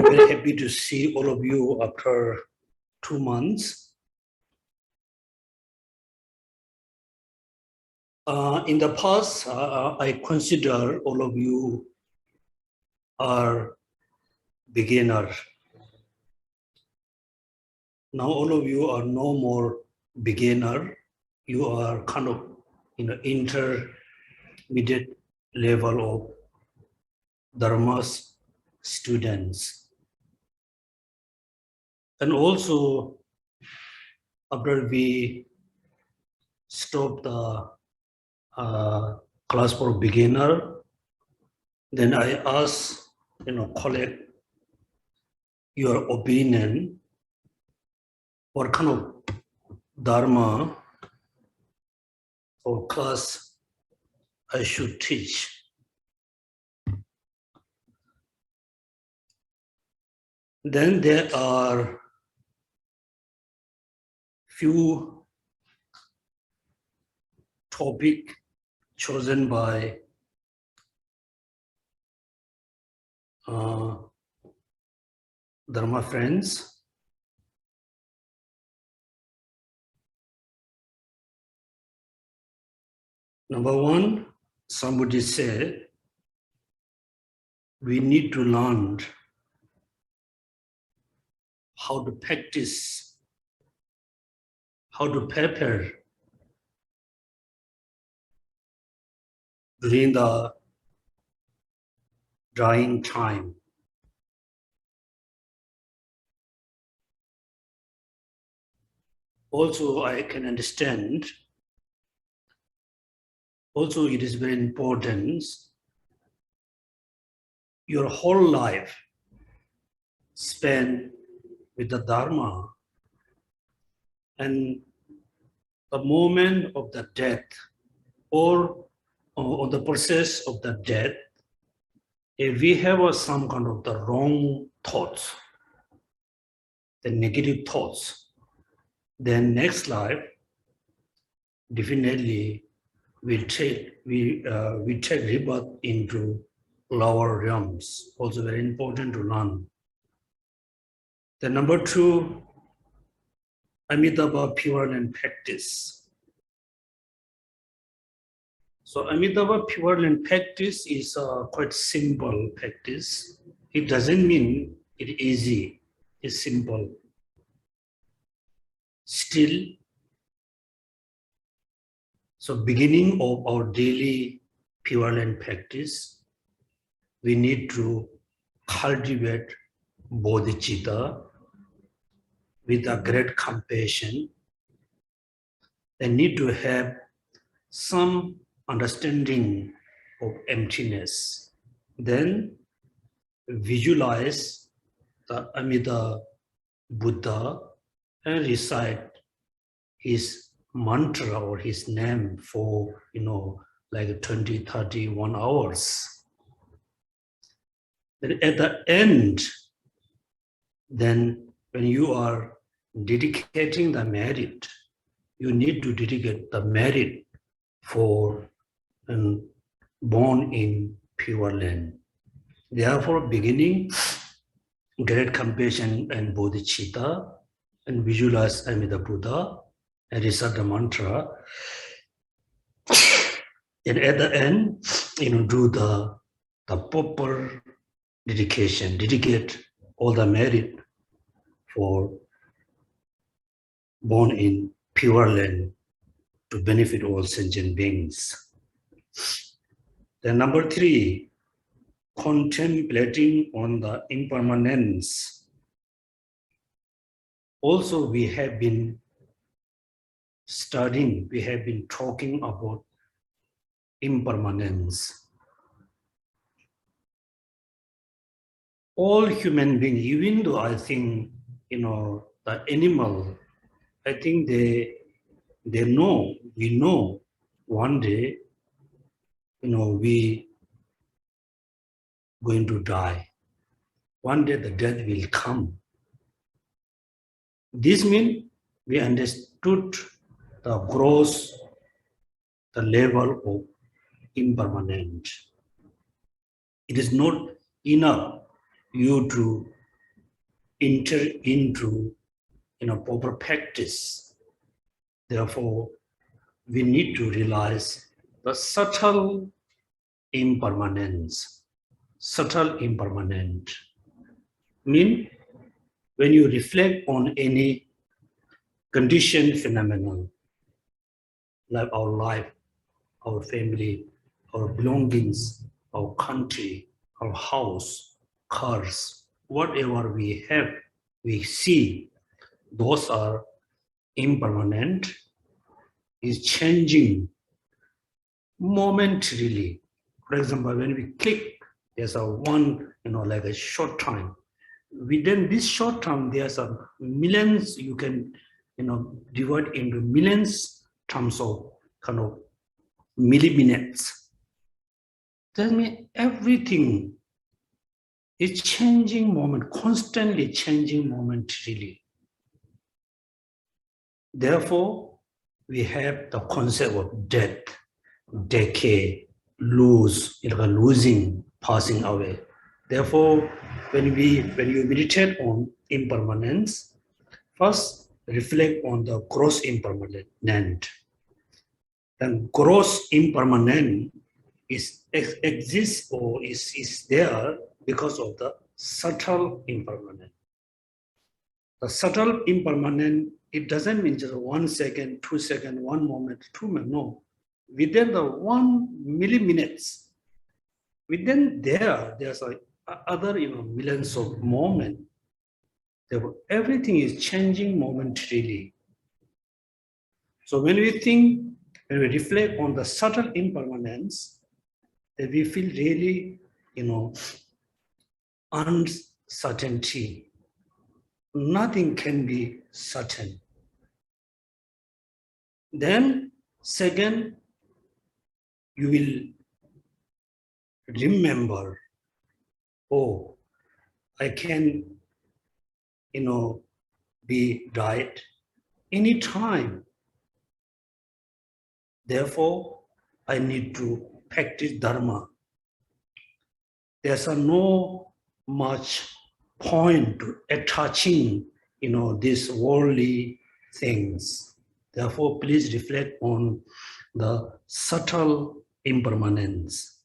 very happy to see all of you after 2 months. In the past, I consider all of you are beginner. Now all of you are no more beginner. You are kind of intermediate level of Dharma's students. And also, after we stop the class for beginner, then I ask, collect your opinion, what kind of Dharma or class I should teach. Then there are few topics chosen by Dharma friends. Number one, somebody said, we need to learn how to practice, how to prepare during the drying time. Also, I can understand, also it is very important, your whole life spent with the Dharma, and the moment of the death or the process of the death, if we have some kind of the wrong thoughts, the negative thoughts, then next life definitely we take rebirth into lower realms. Also very important to learn. The number two, Amitabha Pure Land practice. So Amitabha Pure Land practice is a quite simple practice. It doesn't mean it's easy, it's simple. Still, so beginning of our daily Pure Land practice, we need to cultivate bodhicitta with a great compassion. They need to have some understanding of emptiness. Then visualize the Amida Buddha and recite his mantra or his name for, like 20, 30, 1 hours. Then at the end, then when you are dedicating the merit, you need to dedicate the merit for born in Pure Land. Therefore, beginning, great compassion and bodhicitta, and visualize Amida Buddha, and recite the mantra. And at the end, do the proper dedication, dedicate all the merit for born in Pure Land to benefit all sentient beings. Then number three, contemplating on the impermanence. Also, we have been studying, we have been talking about impermanence. All human beings, even though I think, the animal, I think they know, we know one day, we going to die. One day the death will come. This means we understood the gross, the level of impermanence. It is not enough you to enter into proper practice. Therefore, we need to realize the subtle impermanence. Subtle impermanent mean when you reflect on any conditioned phenomenon, like our life, our family, our belongings, our country, our house, cars, whatever we have, we see, those are impermanent, is changing momentarily. For example, when we click, there's a one, like a short time. Within this short time, there's a millions, you can, divide into millions terms of kind of milliminutes. That means everything is changing moment, constantly changing momentarily. Therefore, we have the concept of death, decay, losing, passing away. Therefore, when you meditate on impermanence, first reflect on the gross impermanent. Then gross impermanent exists or is there because of the subtle impermanent. The subtle impermanent, it doesn't mean just 1 second, 2 seconds, 1 moment, 2 minutes, no. Within the 1 milliminutes, within there's other millions of moments. Therefore, everything is changing momentarily. So when we reflect on the subtle impermanence, that we feel really, uncertainty. Nothing can be certain. Then, second, you will remember, oh, I can, be died anytime. Therefore, I need to practice Dharma. There's no much point to attaching, these worldly things. Therefore, please reflect on the subtle impermanence.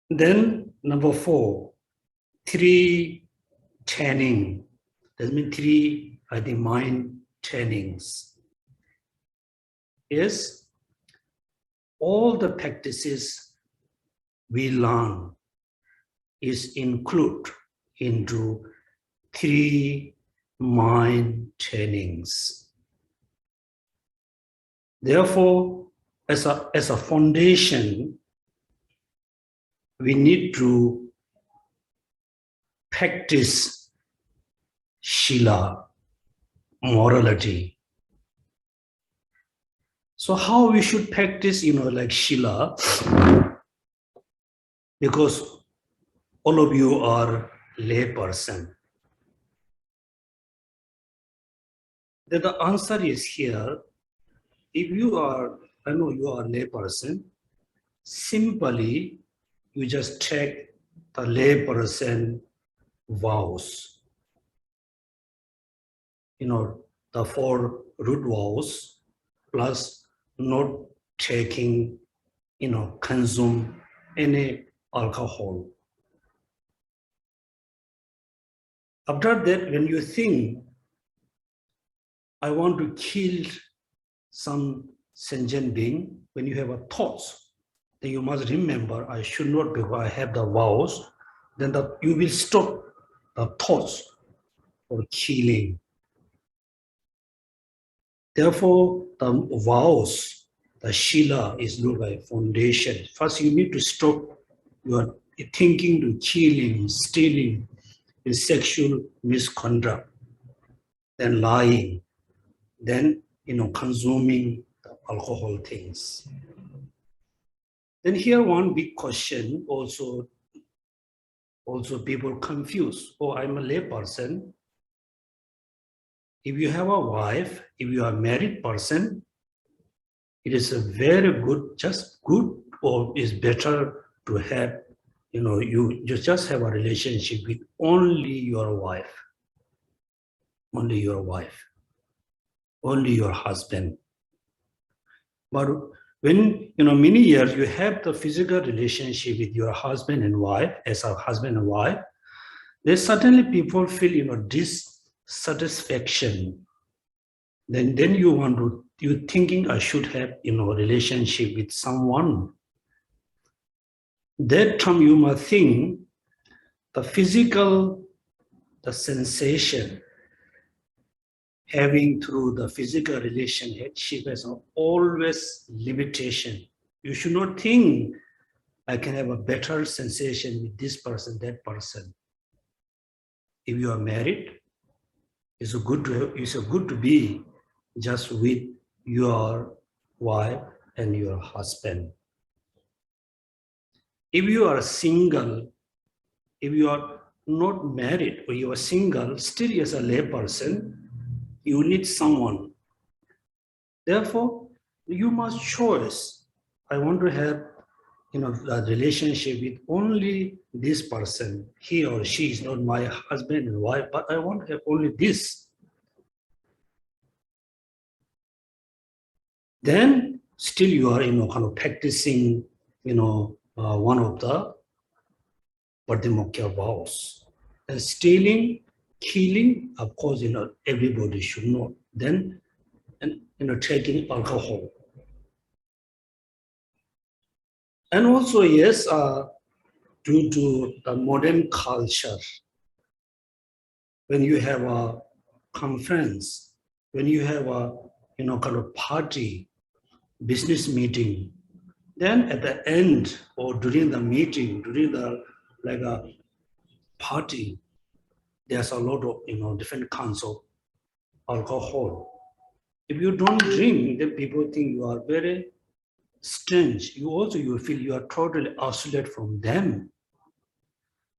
Then, number 4, 3 training. That means 3, mind trainings. Is all the practices we learn is included into 3 mind trainings. Therefore, as a foundation, we need to practice Shila, morality. So how we should practice, like Shila? Because all of you are lay person. Then the answer is here. If you are, I know you are a lay person, simply you just take the lay person vows. The 4 root vows plus not taking, consume any alcohol. After that, when you think, I want to kill some sentient being, when you have a thoughts, then you must remember, I should not, because I have the vows, then you will stop the thoughts for killing. Therefore, the vows, the Shila is looked like foundation. First, you need to stop your thinking to killing, stealing, and sexual misconduct, then lying, then consuming the alcohol things. Then here one big question also people confuse. Oh, I'm a lay person. If you have a wife, if you are a married person, it is a very good, just good, or is better to have, you just have a relationship with only your wife, only your husband. But when, many years you have the physical relationship with your husband and wife, as a husband and wife, then suddenly people feel, dissatisfaction. Then you're thinking I should have, a relationship with someone. That time you must think the physical, the sensation having through the physical relationship has always limitation. You should not think I can have a better sensation with this person, that person. If you are married, it's good to be just with your wife and your husband. If you are single, if you are not married or you are single, still as a lay person, you need someone. Therefore, you must choose. I want to have, a relationship with only this person. He or she is not my husband and wife, but I want to have only this. Then still you are, kind of practicing, one of the Padimokya vows. And stealing, killing, of course, everybody should know. Then, and taking alcohol. And also, yes, due to the modern culture, when you have a conference, when you have a, kind of party, business meeting, then at the end or during the meeting, during the like a party, there's a lot of, different kinds of alcohol. If you don't drink, then people think you are very strange. You feel you are totally isolated from them.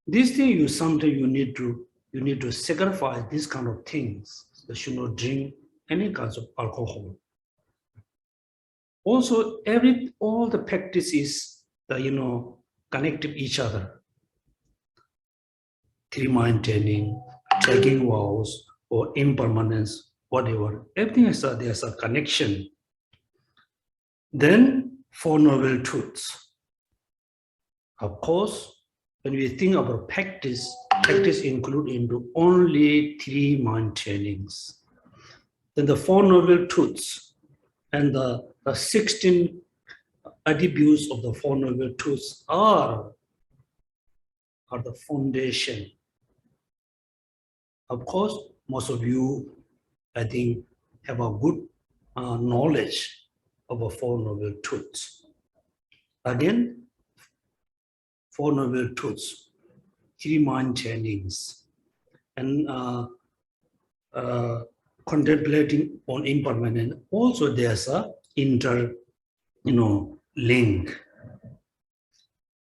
These things sometimes you need to sacrifice these kind of things. You should not drink any kinds of alcohol. Also, all the practices that connected each other. Three mind training, taking vows, or impermanence, whatever. Everything there's a connection. Then Four Noble Truths. Of course, when we think about practice include into only three mind trainings. Then the Four Noble Truths and the 16 attributes of the Four Noble Truths are the foundation. Of course, most of you, I think, have a good knowledge of the Four Noble Truths. Again, Four Noble Truths, three mind trainings, and contemplating on impermanence. Also, there's a link.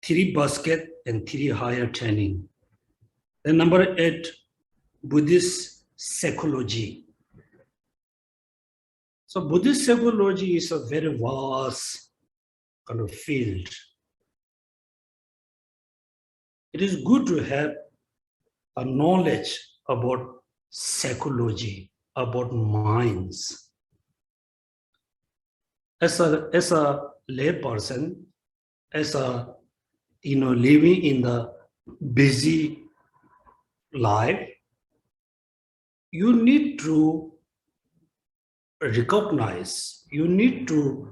Three basket and three higher training. Then number 8, Buddhist Psychology. So Buddhist Psychology is a very vast kind of field. It is good to have a knowledge about psychology, about minds. As a lay person, as a living in the busy life, you need to recognize, you need to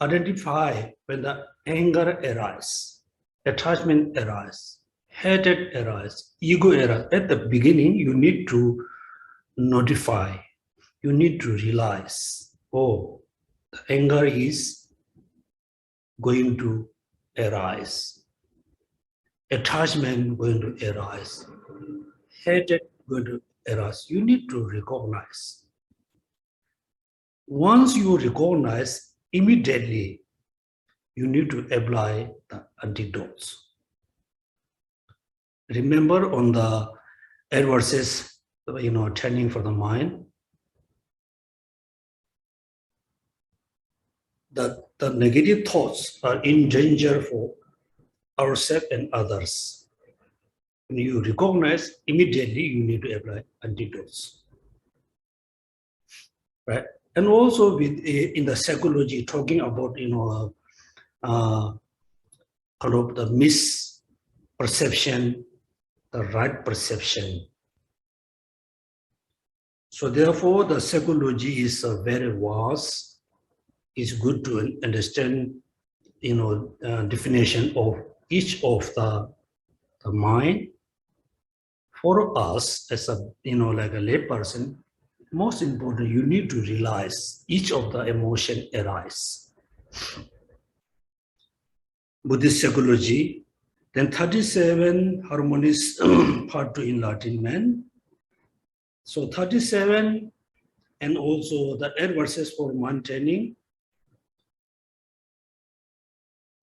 identify when the anger arises, attachment arises, hatred arises, ego arises. At the beginning, you need to notify, you need to realize, oh, the anger is going to arise. Attachment going to arise, hatred going to arise. You need to recognize. Once you recognize, immediately you need to apply the antidotes. Remember on the adverses, training for the mind, that the negative thoughts are in danger for ourselves and others. When you recognize, immediately you need to apply antidotes. Right? And also with in the psychology, talking about kind of the misperception, the right perception. So therefore, the psychology is very vast. It's good to understand, definition of each of the mind. For us as a, like a lay person, most important, you need to realize each of the emotion arise. Buddhist psychology, then 37 harmonious part 2 enlightenment. So 37 and also the 8 verses for maintaining,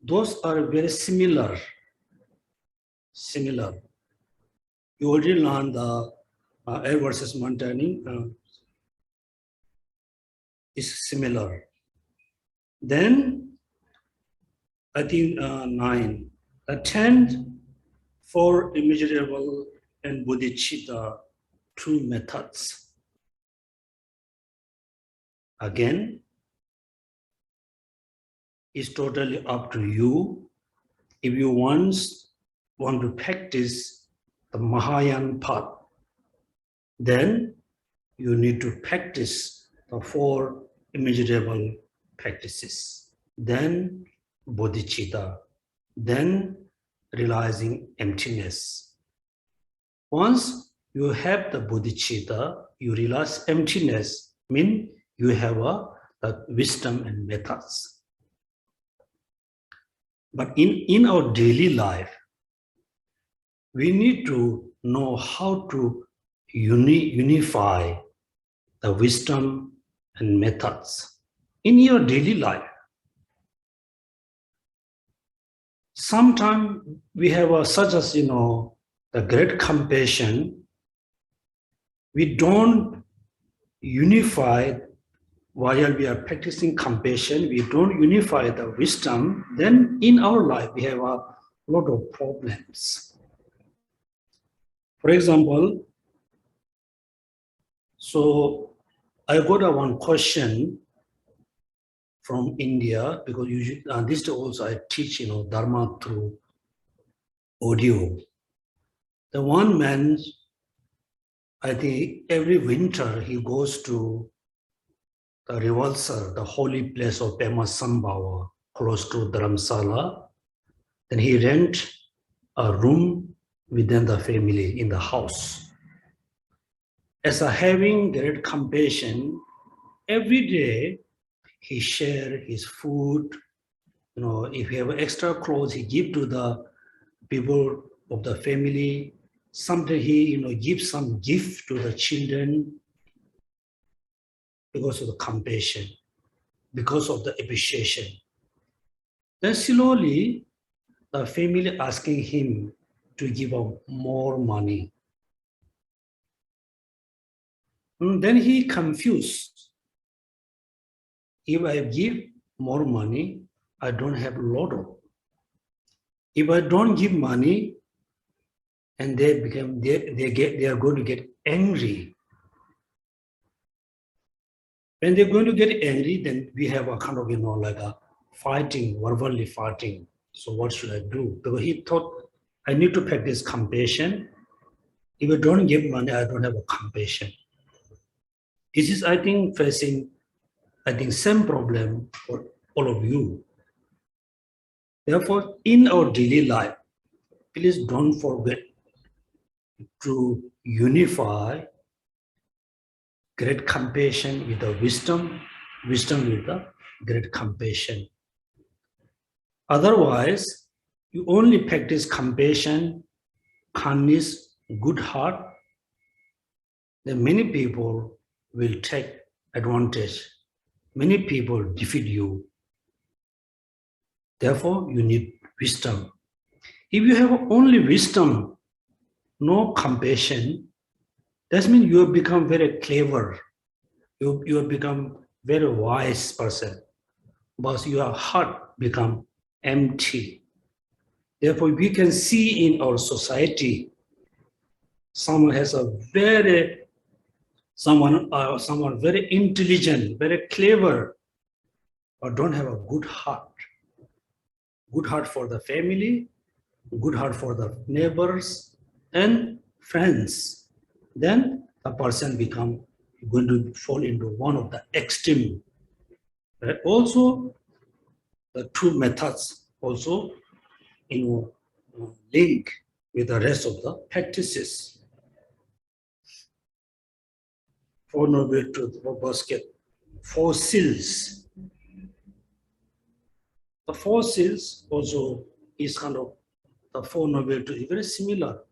those are very similar. You already learned the 8 verses maintaining is similar. Then I think 9. The 10th for immeasurable and bodhicitta, 2 methods. Again, it's totally up to you. If you want to practice the Mahayana path, then you need to practice the 4 immeasurable practices. Then bodhicitta, then realizing emptiness. Once you have the bodhicitta, you realize emptiness, means you have the wisdom and methods. But in our daily life, we need to know how to unify the wisdom and methods in your daily life. Sometimes we have such as, the great compassion. We don't unify while we are practicing compassion. We don't unify the wisdom. Then in our life, we have a lot of problems. For example, so I got one question from India, because usually this day also I teach Dharma through audio. The one man, I think every winter he goes to the Rivalsar, the holy place of Pema Sambhava, close to Dharamsala. Then he rent a room within the family in the house. As a having great compassion, every day he share his food. If he have extra clothes, he give to the people of the family. Sometimes he, gives some gift to the children because of the compassion, because of the appreciation. Then slowly, the family asking him to give up more money. And then he confused. If I give more money, I don't have a lot of. If I don't give money, and they are going to get angry. When they're going to get angry, then we have a kind of, like a fighting, verbally fighting. So what should I do? Because he thought, I need to practice compassion. If I don't give money, I don't have a compassion. This is, I think, facing, same problem for all of you. Therefore, in our daily life, please don't forget to unify great compassion with the wisdom with the great compassion. Otherwise, you only practice compassion, kindness, good heart, then many people will take advantage. Many people defeat you. Therefore, you need wisdom. If you have only wisdom, no compassion, that means you have become very clever. You have become very wise person, but your heart become empty. Therefore, we can see in our society, someone has a very, someone very intelligent, very clever, but don't have a good heart. Good heart for the family, good heart for the neighbors and friends. Then the person become going to fall into one of the extreme. Right? Also, the two methods also link with the rest of the practices. Four Noble Truths for basket, four seals. The four seals also is kind of the Four Noble Truths, very similar.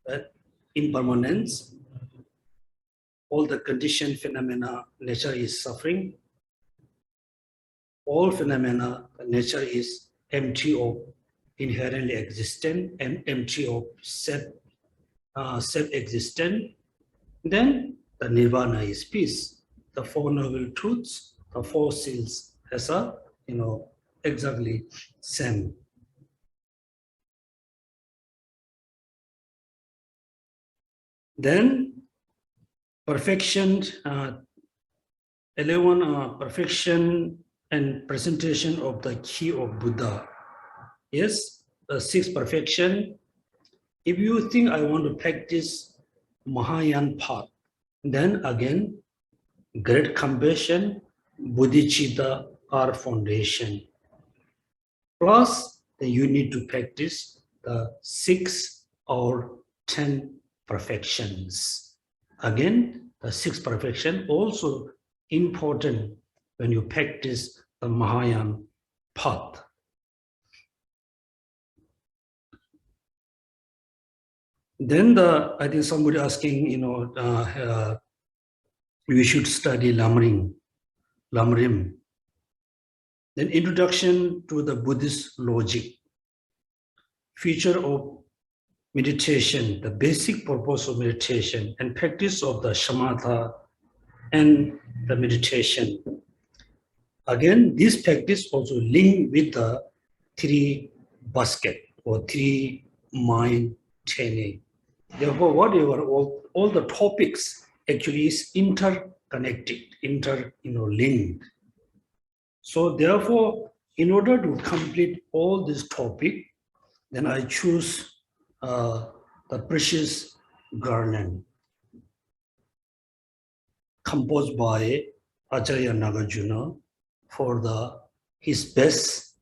Right? Impermanence, all the conditioned phenomena, nature is suffering. All phenomena, nature is empty of inherently existent and empty of self-existent. Then the nirvana is peace. The Four Noble Truths, the four seals as a, exactly same. Then perfection, 11, perfection and presentation of the key of Buddha. Yes, the sixth perfection. If you think I want to practice Mahayana path, then again, great compassion, bodhicitta are foundation. Plus, then you need to practice the 6 or 10 perfections. Again, the 6th perfection also important when you practice the Mahayana path. Then I think somebody asking, we should study Lamrim. Then introduction to the Buddhist logic, feature of meditation, the basic purpose of meditation, and practice of the shamatha and the meditation. Again, this practice also linked with the 3 basket or 3 mind training. Therefore, whatever all the topics actually is interconnected, linked. So therefore, in order to complete all this topic, then I choose the Precious Garland, composed by Acharya Nagarjuna for his best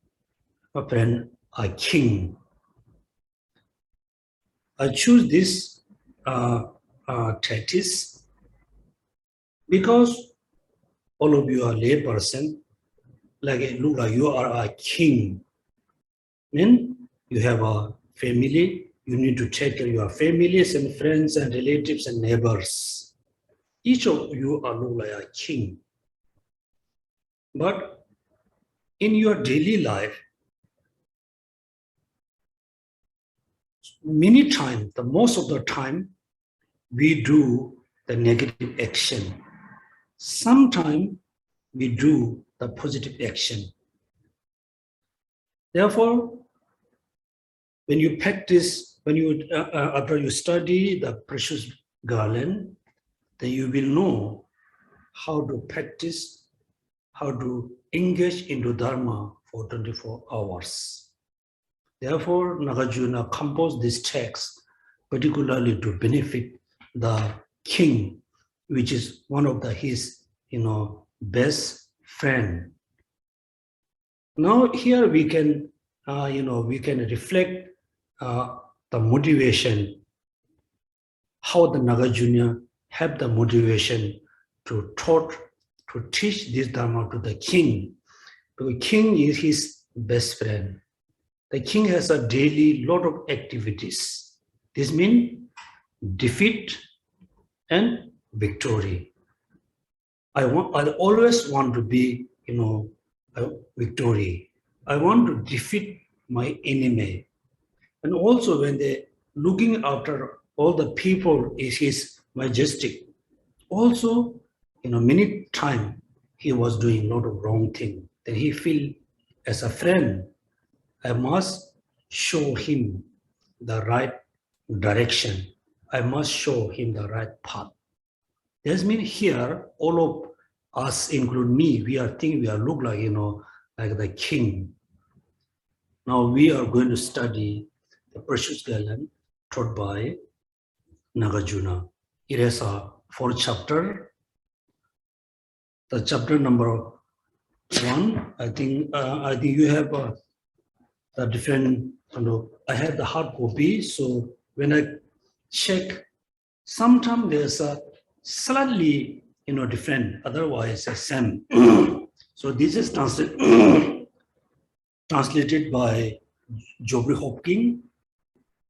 friend, a king. I choose this treatise because all of you are lay person, look like you are a king. Then you have a family, you need to take care of your families and friends and relatives and neighbors. Each of you are look like a king. But in your daily life, many times, the most of the time, we do the negative action. Sometimes we do the positive action. Therefore, when you practice, after you study the Precious Garland, then you will know how to practice, how to engage into Dharma for 24 hours. Therefore, Nagarjuna composed this text particularly to benefit the king, which is one of his best friend. Now here we can reflect the motivation, how the Nagarjuna have the motivation to teach this Dharma to the king. The king is his best friend. The king has a daily lot of activities. This means defeat and victory. I always want to be, a victory. I want to defeat my enemy. And also when they looking after all the people is his majestic. Also, many times he was doing a lot of wrong thing. Then he feel as a friend, I must show him the right direction. I must show him the right path. That means here, all of us, include me, we are thinking we are look like, like the king. Now we are going to study the Precious Garland taught by Nagarjuna. It has a 4th chapter. The chapter number 1, I think you have the different, I have the hard copy, so when I check, sometimes there's a slightly, different, otherwise the same. So this is translated by Jobri Hopkins.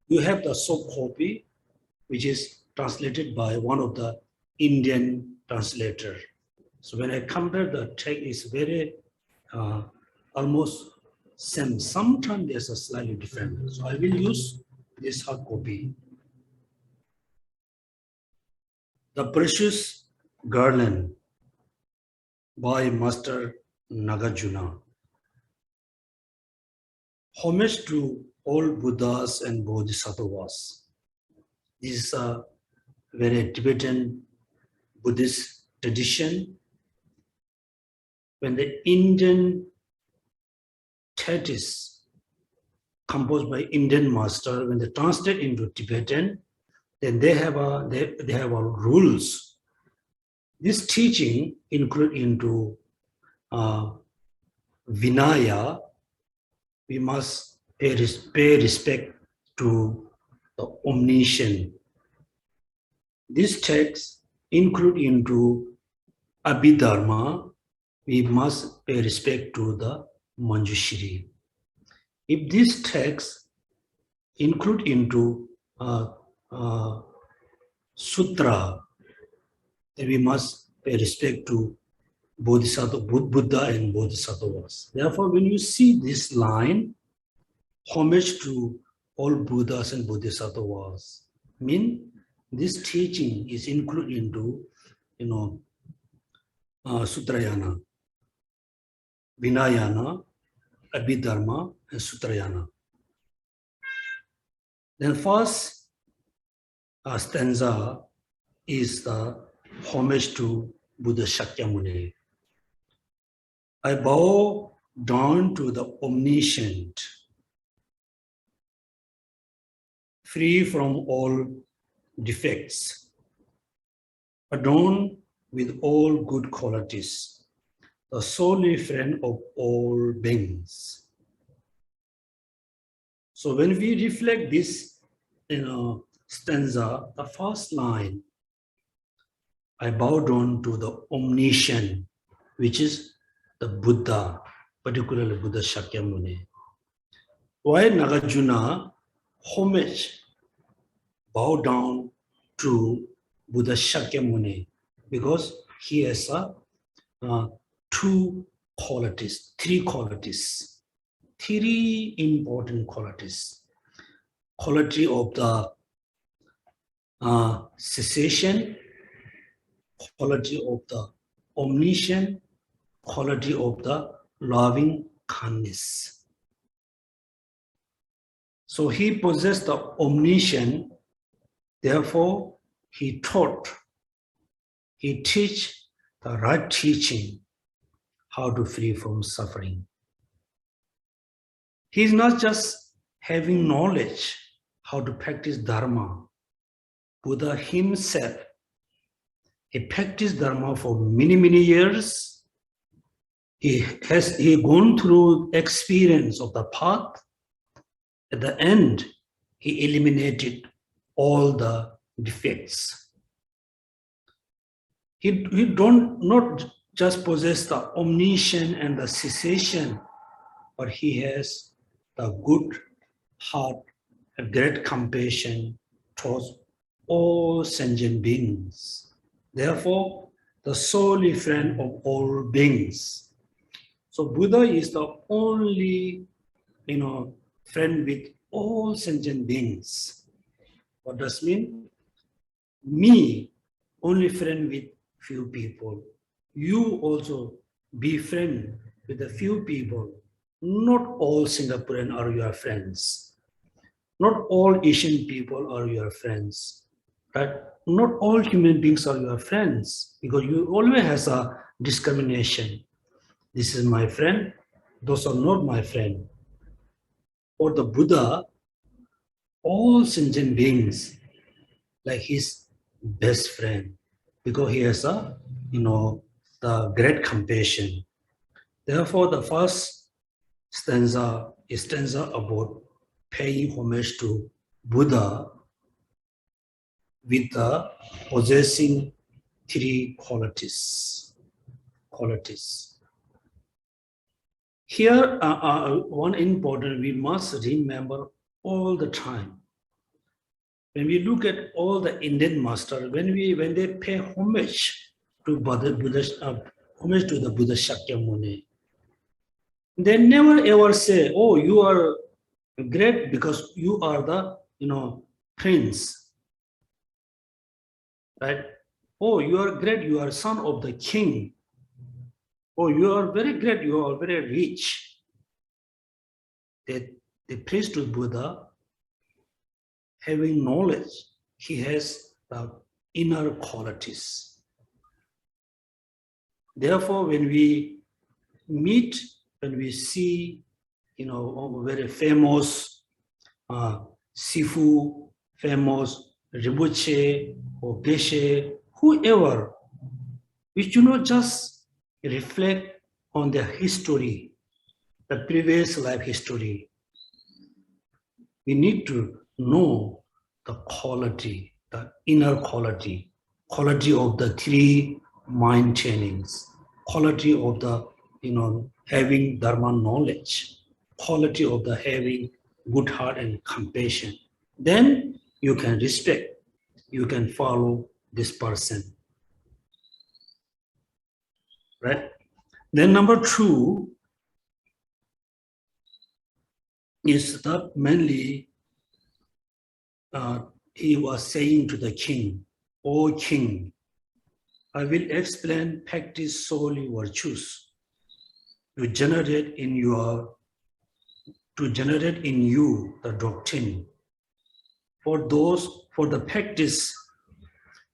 You have the soft copy, which is translated by one of the Indian translator. So when I compare the text, is very almost same. Sometimes there's a slightly different. So I will use this hard copy. The Precious Garland by Master Nagarjuna. Homage to all Buddhas and Bodhisattvas. This is a very Tibetan Buddhist tradition. When the Indian text is composed by Indian master, when they translate into Tibetan, then they have rules. This teaching include into Vinaya. We must pay respect to the omniscient. This text include into Abhidharma. We must pay respect to the Manjushri. If this text include into Sutra, then we must pay respect to Bodhisattva, Buddha and Bodhisattvas. Therefore, when you see this line, homage to all Buddhas and Bodhisattvas, mean this teaching is included into, Sutrayana, Vinayana, Abhidharma, and Sutrayana. Then first stanza is the homage to Buddha Shakyamuni. I bow down to the omniscient, free from all defects, adorned with all good qualities, the solely friend of all beings. So when we reflect this, stanza, the first line, I bow down to the omniscient, which is the Buddha, particularly Buddha Shakyamuni. Why Nagarjuna homage, bow down to Buddha Shakyamuni? Because he has three important qualities. Quality of the cessation, quality of the omniscient, quality of the loving kindness. So he possessed the omniscient, therefore he teach the right teaching, how to free from suffering. He is not just having knowledge how to practice Dharma. Buddha himself, he practiced Dharma for many, many years. He gone through experience of the path. At the end, he eliminated all the defects. He not just possess the omniscience and the cessation, but he has the good heart, a great compassion towards all sentient beings. Therefore, the solely friend of all beings. So Buddha is the only, friend with all sentient beings. What does it mean? Me, only friend with few people. You also be friend with a few people. not all Singaporean are your friends. Not all Asian people are your friends. Right? Not all human beings are your friends, because you always has a discrimination. This is my friend, those are not my friend. For the Buddha, all sentient beings like his best friend, because he has a, the great compassion. Therefore, the first stanza is stanza about paying homage to Buddha with the possessing three qualities. Here, one important we must remember all the time. When we look at all the Indian masters, when they pay homage to homage to the Buddha Shakyamuni, they never ever say, "Oh, you are great because you are the prince," right? "Oh, you are great, you are son of the king. Oh, you are very great, you are very rich." They praise to Buddha having knowledge. He has the inner qualities. Therefore, when we meet, when we see, very famous Sifu, famous Rinpoche or Geshe, whoever, we should not just reflect on their history, the previous life history. We need to know the quality, the inner quality of the three mind trainings, quality of the, having Dharma knowledge, quality of the having good heart and compassion. Then you can respect, you can follow this person. Right? Then number two is that mainly he was saying to the king, "O king, I will explain practice solely virtues to generate in you the doctrine. For the practice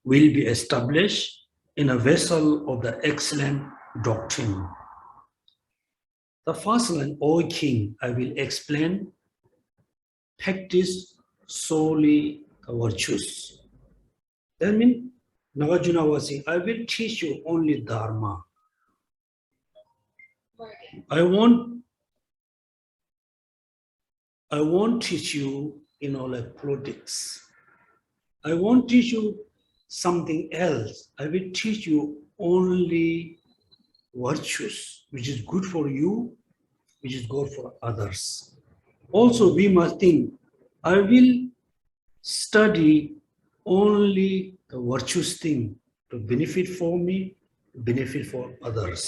will be established in a vessel of the excellent doctrine." The first line, "O king, I will explain practice solely the virtues." That means Nagarjuna was saying, "I will teach you only Dharma. I won't teach you, like politics. I won't teach you something else. I will teach you only virtues, which is good for you, which is good for others." Also, we must think, I will study only the virtuous thing to benefit for me, benefit for others.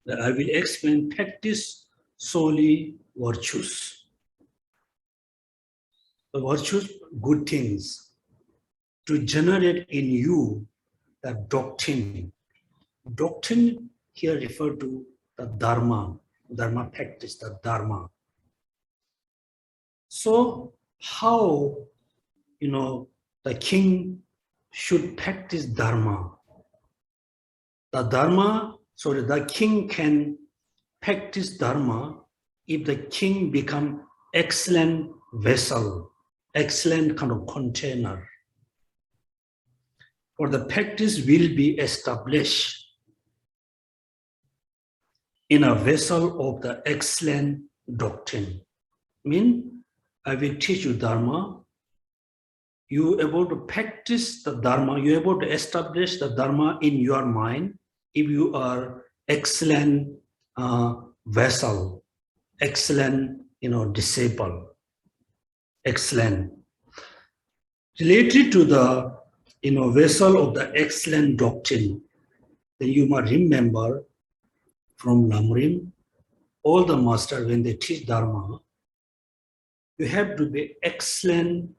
That I will explain practice solely virtues. The virtues, good things, to generate in you the doctrine. Doctrine here refer to the Dharma practice, the Dharma. So how, the king should practice Dharma? The king can practice Dharma if the king become excellent vessel, excellent kind of container. For the practice will be established in a vessel of the excellent doctrine. I will teach you Dharma. You are able to practice the Dharma. You are able to establish the Dharma in your mind if you are excellent vessel, excellent, disciple, excellent. Related to the, vessel of the excellent doctrine, then you must remember from Lamrim, all the masters, when they teach Dharma, you have to be excellent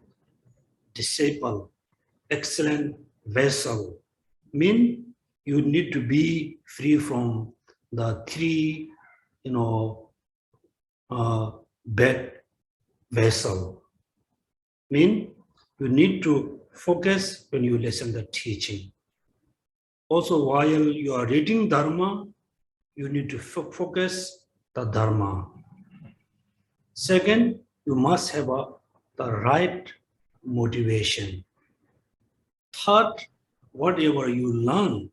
disciple, excellent vessel. You need to be free from the three, bad vessel. Mean you need to focus when you listen the teaching. Also, while you are reading Dharma, you need to focus the Dharma. Second, you must have the right motivation. Third, whatever you learn,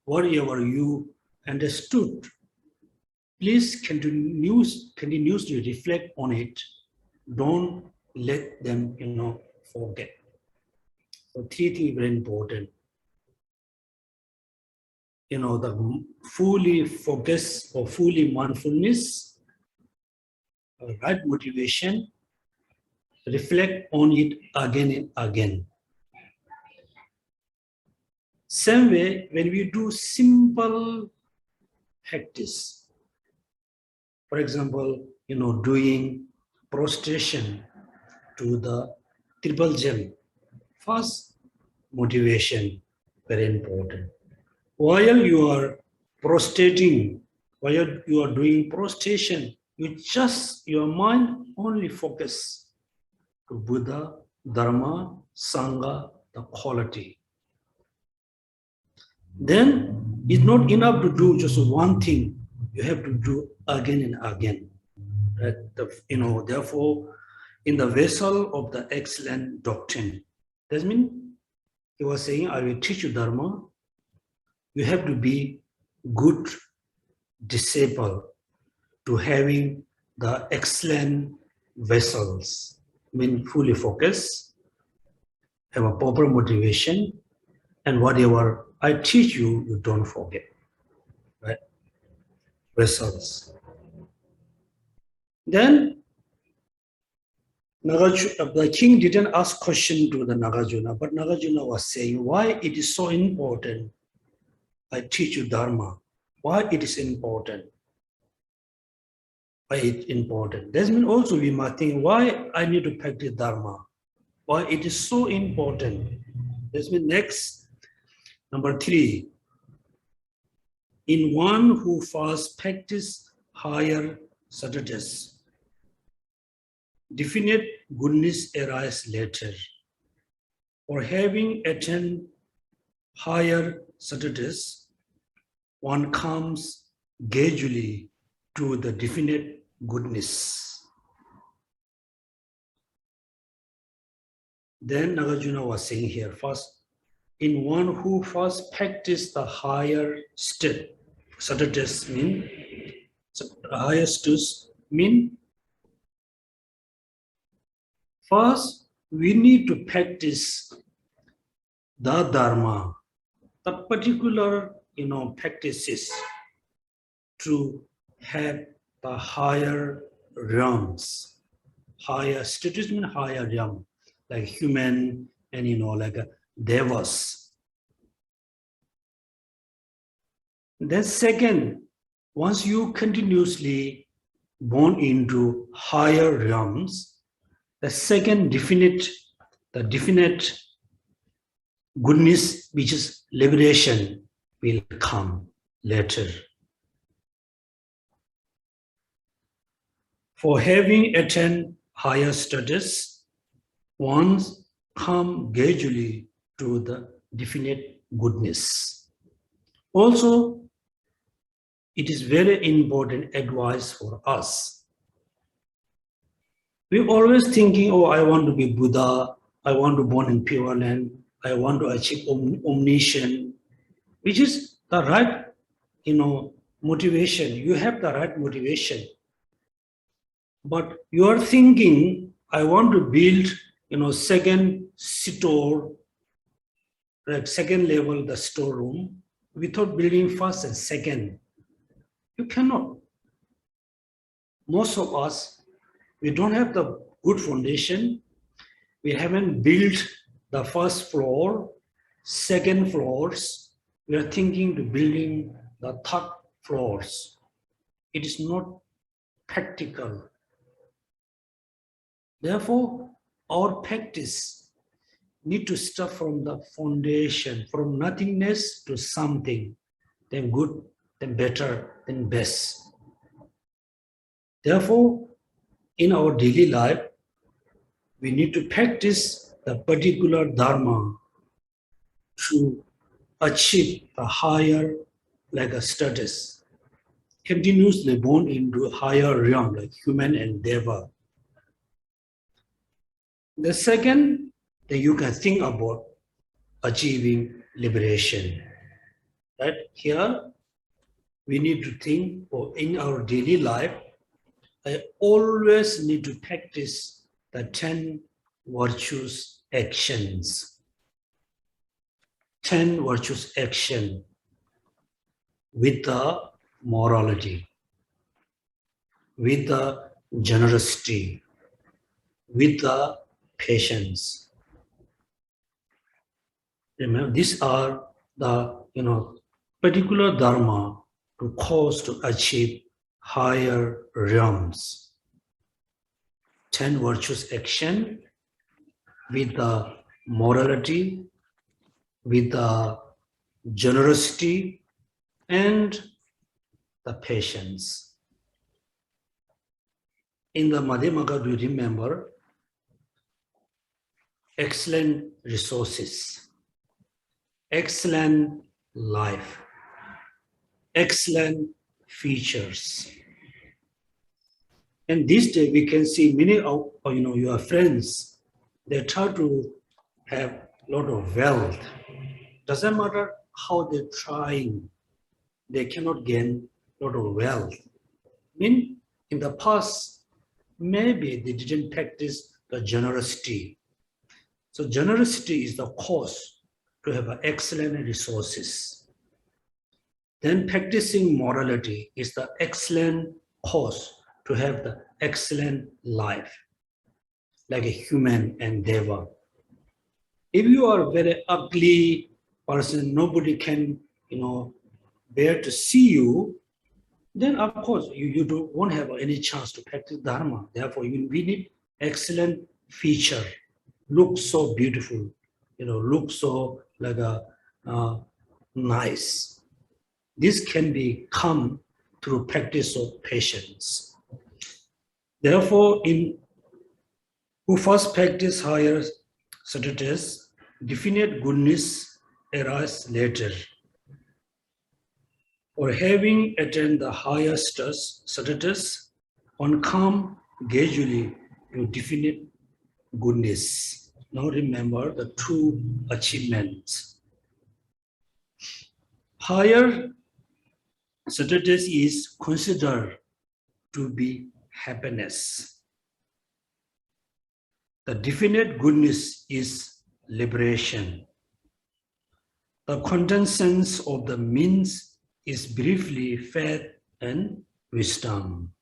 whatever you understood, please continuously reflect on it. Don't let them, forget. So three things very important. The fully focus or fully mindfulness, right motivation, reflect on it again and again. Same way, when we do simple practice, for example, doing prostration to the triple gem, first motivation, very important. While you are prostrating, while you are doing prostration, your mind only focus to Buddha, Dharma, Sangha, the quality. Then it's not enough to do just one thing. You have to do again and again. Right? Therefore, in the vessel of the excellent doctrine, that means he was saying, I will teach you Dharma. You have to be good disciple to having the excellent vessels. Fully focus, have a proper motivation, and whatever I teach you, you don't forget. Right? Vessels. Then the king didn't ask question to the Nagarjuna, but Nagarjuna was saying why it is so important. I teach you Dharma. Why it is important? Why it's important? That means also we must think why I need to practice Dharma. Why it is so important. That means next, number 3. In one who first practice higher sadhanas, definite goodness arises later. For having attained higher sadhanas, one comes gradually to the definite goodness. Then Nagarjuna was saying here, first, in one who first practiced the higher state, sadhanas mean, first we need to practice the Dharma, the particular practices to have the higher realms. Higher status means higher realm, like human and like devas. Then second, once you continuously born into higher realms, the second definite goodness, which is liberation, will come later. For having attained higher status, one come gradually to the definite goodness. Also, it is very important advice for us. We're always thinking, oh, I want to be Buddha, I want to born in Pure Land, I want to achieve omniscience, which is the right, motivation. You have the right motivation. But you are thinking, I want to build, second store, like second level, the storeroom, without building first and second. You cannot. Most of us, we don't have the good foundation. We haven't built the first floor, second floors. We are thinking to building the third floors. It is not practical. Therefore, our practice need to start from the foundation, from nothingness to something, then good, then better, then best. Therefore, in our daily life, we need to practice the particular dharma to achieve a higher like a status, continuously born into a higher realm like human and deva. The second, that you can think about achieving liberation. Right? Here, we need to think, or in our daily life, I always need to practice the 10 virtues actions. 10 virtues action with the morality, with the generosity, with the patience. Remember, these are the particular dharma to cause to achieve higher realms. 10 virtues action with the morality, with the generosity, and the patience. In the Madhyamaka, do you remember? Excellent resources, excellent life, excellent features. And this day we can see many of your friends, they try to have a lot of wealth. Doesn't matter how they're trying, they cannot gain a lot of wealth. In the past, maybe they didn't practice the generosity. So generosity is the cause to have excellent resources. Then practicing morality is the excellent cause to have the excellent life, like a human and deva. If you are a very ugly person, nobody can, bear to see you, then of course you won't have any chance to practice dharma. Therefore, we need excellent feature, look so beautiful, look so like a nice. This can be come through practice of patience. Therefore, who first practice higher status, definite goodness arises later. Or having attained the higher status, one come gradually to definite goodness. Now remember the two achievements. Higher status is considered to be happiness. The definite goodness is liberation. The quintessence of the means is briefly faith and wisdom.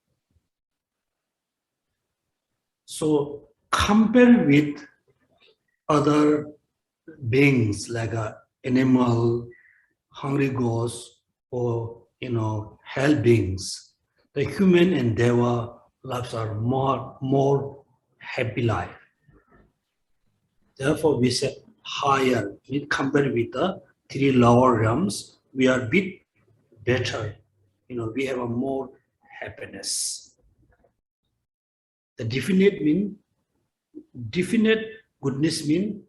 So compare with other beings like an animal, hungry ghosts, or hell beings. The human and deva lives are more happy life. Therefore, we say higher. We compare with the three lower realms. We are a bit better. We have a more happiness. The definite goodness mean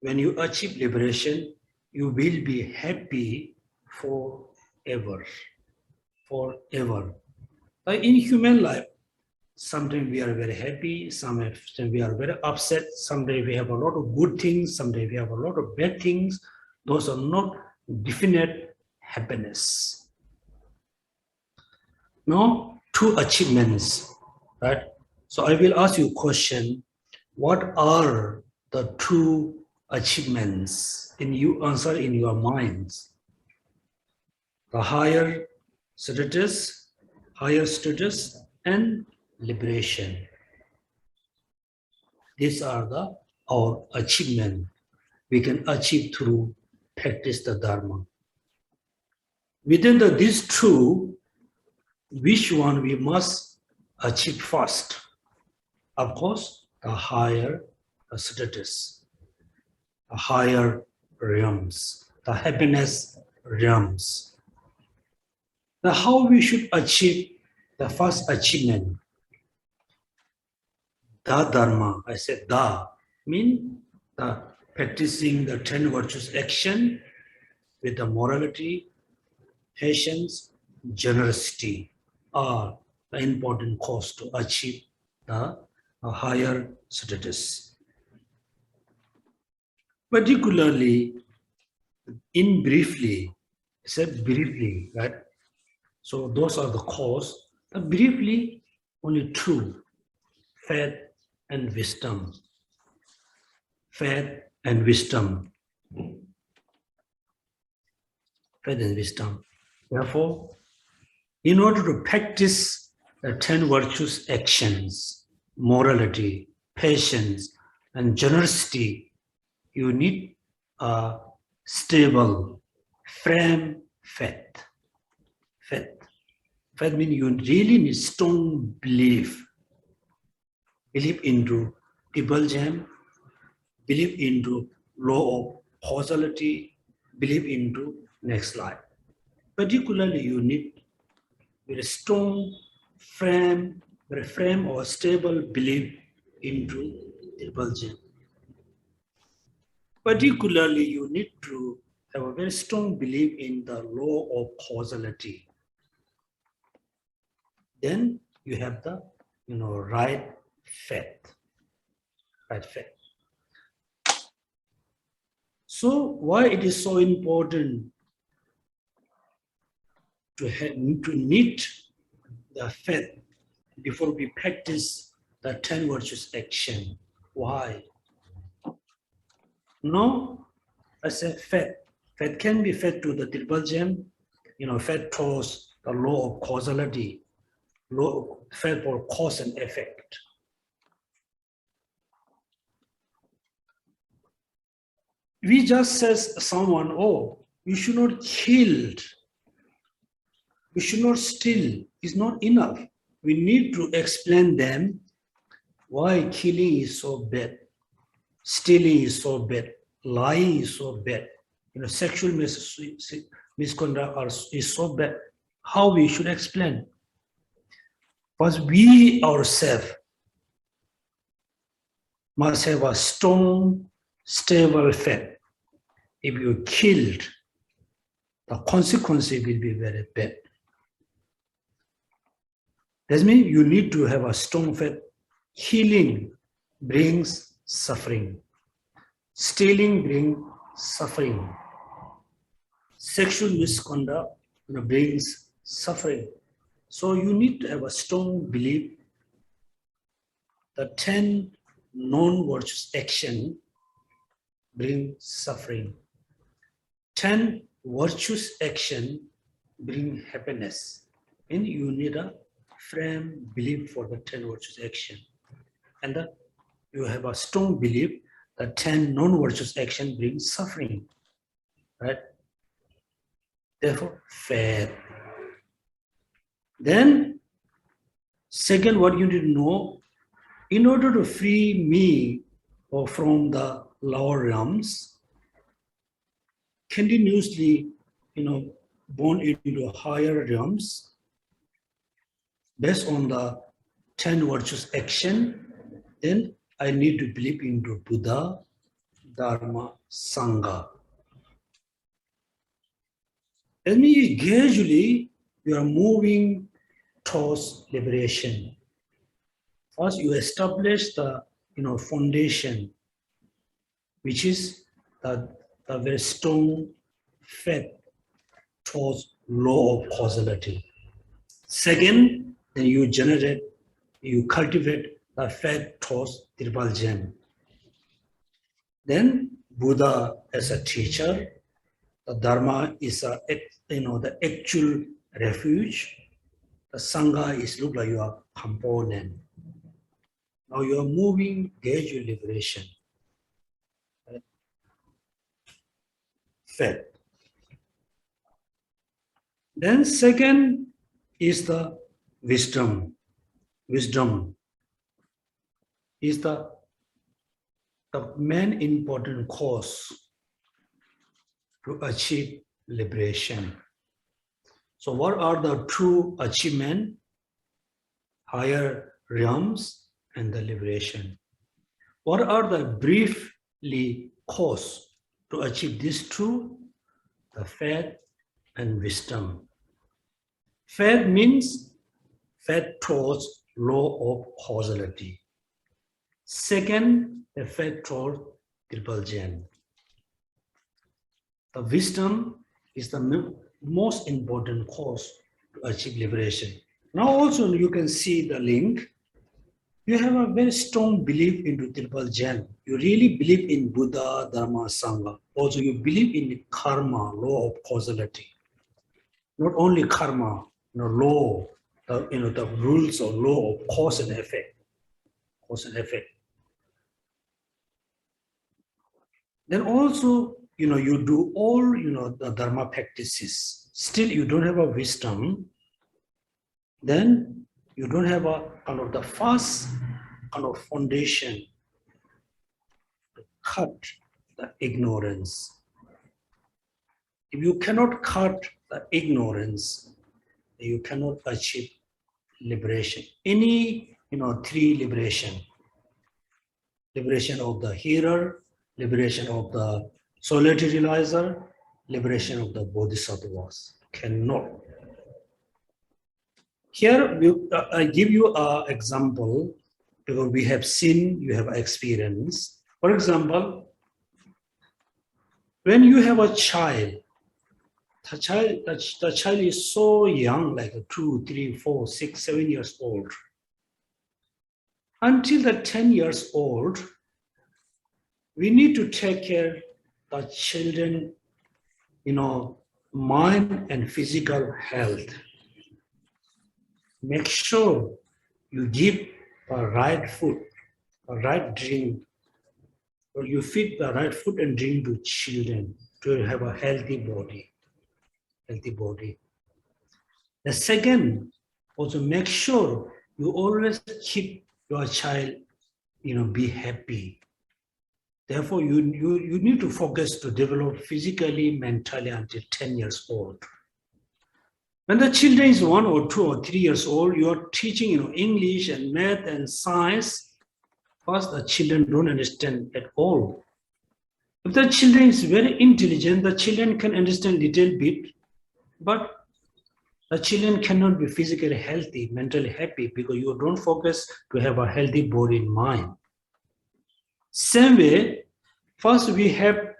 when you achieve liberation, you will be happy forever. Forever. Like in human life, sometimes we are very happy, sometimes we are very upset, sometimes we have a lot of good things, sometimes we have a lot of bad things. Those are not definite happiness. Now, two achievements, right? So I will ask you a question. What are the two achievements? And you answer in your minds. The higher status, and liberation. These are our achievement we can achieve through practice the Dharma. Within these two, which one we must achieve first? Of course, the higher status, the higher realms, the happiness realms. Now, how we should achieve the first achievement, the Dharma, I said da, mean the practicing the 10 virtues action with the morality, patience, generosity are the important cause to achieve the higher status. Particularly, in briefly, I said briefly, right? So those are the cause. Briefly, only two, faith and wisdom. Faith and wisdom. Faith and wisdom. Therefore, in order to practice the 10 virtues actions, morality, patience, and generosity, you need a stable, firm faith. Faith. Faith means you really need strong belief. Believe into Triple Gem, believe into law of causality, believe into next life. Particularly, you need very strong, firm or stable belief into Triple Gem. Particularly, you need to have a very strong belief in the law of causality. Then you have the right faith. Right faith. So why it is so important to need the faith before we practice the 10 virtues action? Why? No, I said faith. Faith can be faith to the Triple Gem, faith towards the law of causality, faith for cause and effect. We just says someone, oh, you should not kill, you should not steal, is not enough. We need to explain them why killing is so bad, stealing is so bad, lying is so bad, sexual misconduct is so bad. How we should explain? Because we ourselves must have a strong, stable faith. If you killed, the consequences will be very bad. That means you need to have a strong faith. Killing brings suffering. Stealing brings suffering. Sexual misconduct brings suffering. So you need to have a strong belief that 10 non-virtuous action bring suffering. 10 virtuous action bring happiness. And you need a firm belief for the 10 virtuous action. And that you have a strong belief that 10 non-virtuous action brings suffering. Right? Therefore, faith. Then, second, what you need to know, in order to free me from the lower realms, continuously, born into higher realms, based on the 10 virtuous action, then I need to believe into Buddha, Dharma, Sangha. That means gradually you are moving towards liberation. First, you establish the foundation, which is the very strong faith towards law of causality. Second, then you cultivate the faith towards Triple Gem. Then Buddha as a teacher, the Dharma is the actual refuge. The Sangha is look like your component. Now you are moving gradual liberation. Right? Faith. Then second is the wisdom. Wisdom is the main important cause to achieve liberation. So what are the true achievements? higher realms, and the liberation. What are the briefly cause to achieve this two? The faith and wisdom. Faith means faith towards law of causality. Second, the faith towards triple gem. The wisdom is the most important cause to achieve liberation. Now also you can see the link. You have a very strong belief into triple gem. You really believe in Buddha, Dharma, Sangha. Also you believe in karma, law of causality. Not only karma, law, the rules of law of cause and effect. Cause and effect. Then also, you do all, the Dharma practices. Still you don't have a wisdom. Then you don't have a kind of the first kind of foundation to cut the ignorance. If you cannot cut the ignorance, you cannot achieve liberation. Any, three liberation. Liberation of the hearer, liberation of the solitary realizer, liberation of the bodhisattvas. Cannot. Here, I give you an example because we have seen, you have experience. For example, when you have a child, the child is so young, like 2, 3, 4, 6, 7 years old. Until the 10 years old, we need to take care of the children, mind and physical health. Make sure you give the right food, the right drink, or you feed the right food and drink to children to have a healthy body. Healthy body. The second, also make sure you always keep your child, be happy. Therefore, you need to focus to develop physically, mentally until 10 years old. When the children is 1 or 2 or 3 years old, you are teaching English and math and science. First, the children don't understand at all. If the children is very intelligent, the children can understand little bit, but the children cannot be physically healthy, mentally happy, because you don't focus to have a healthy body and mind. Same way, first we have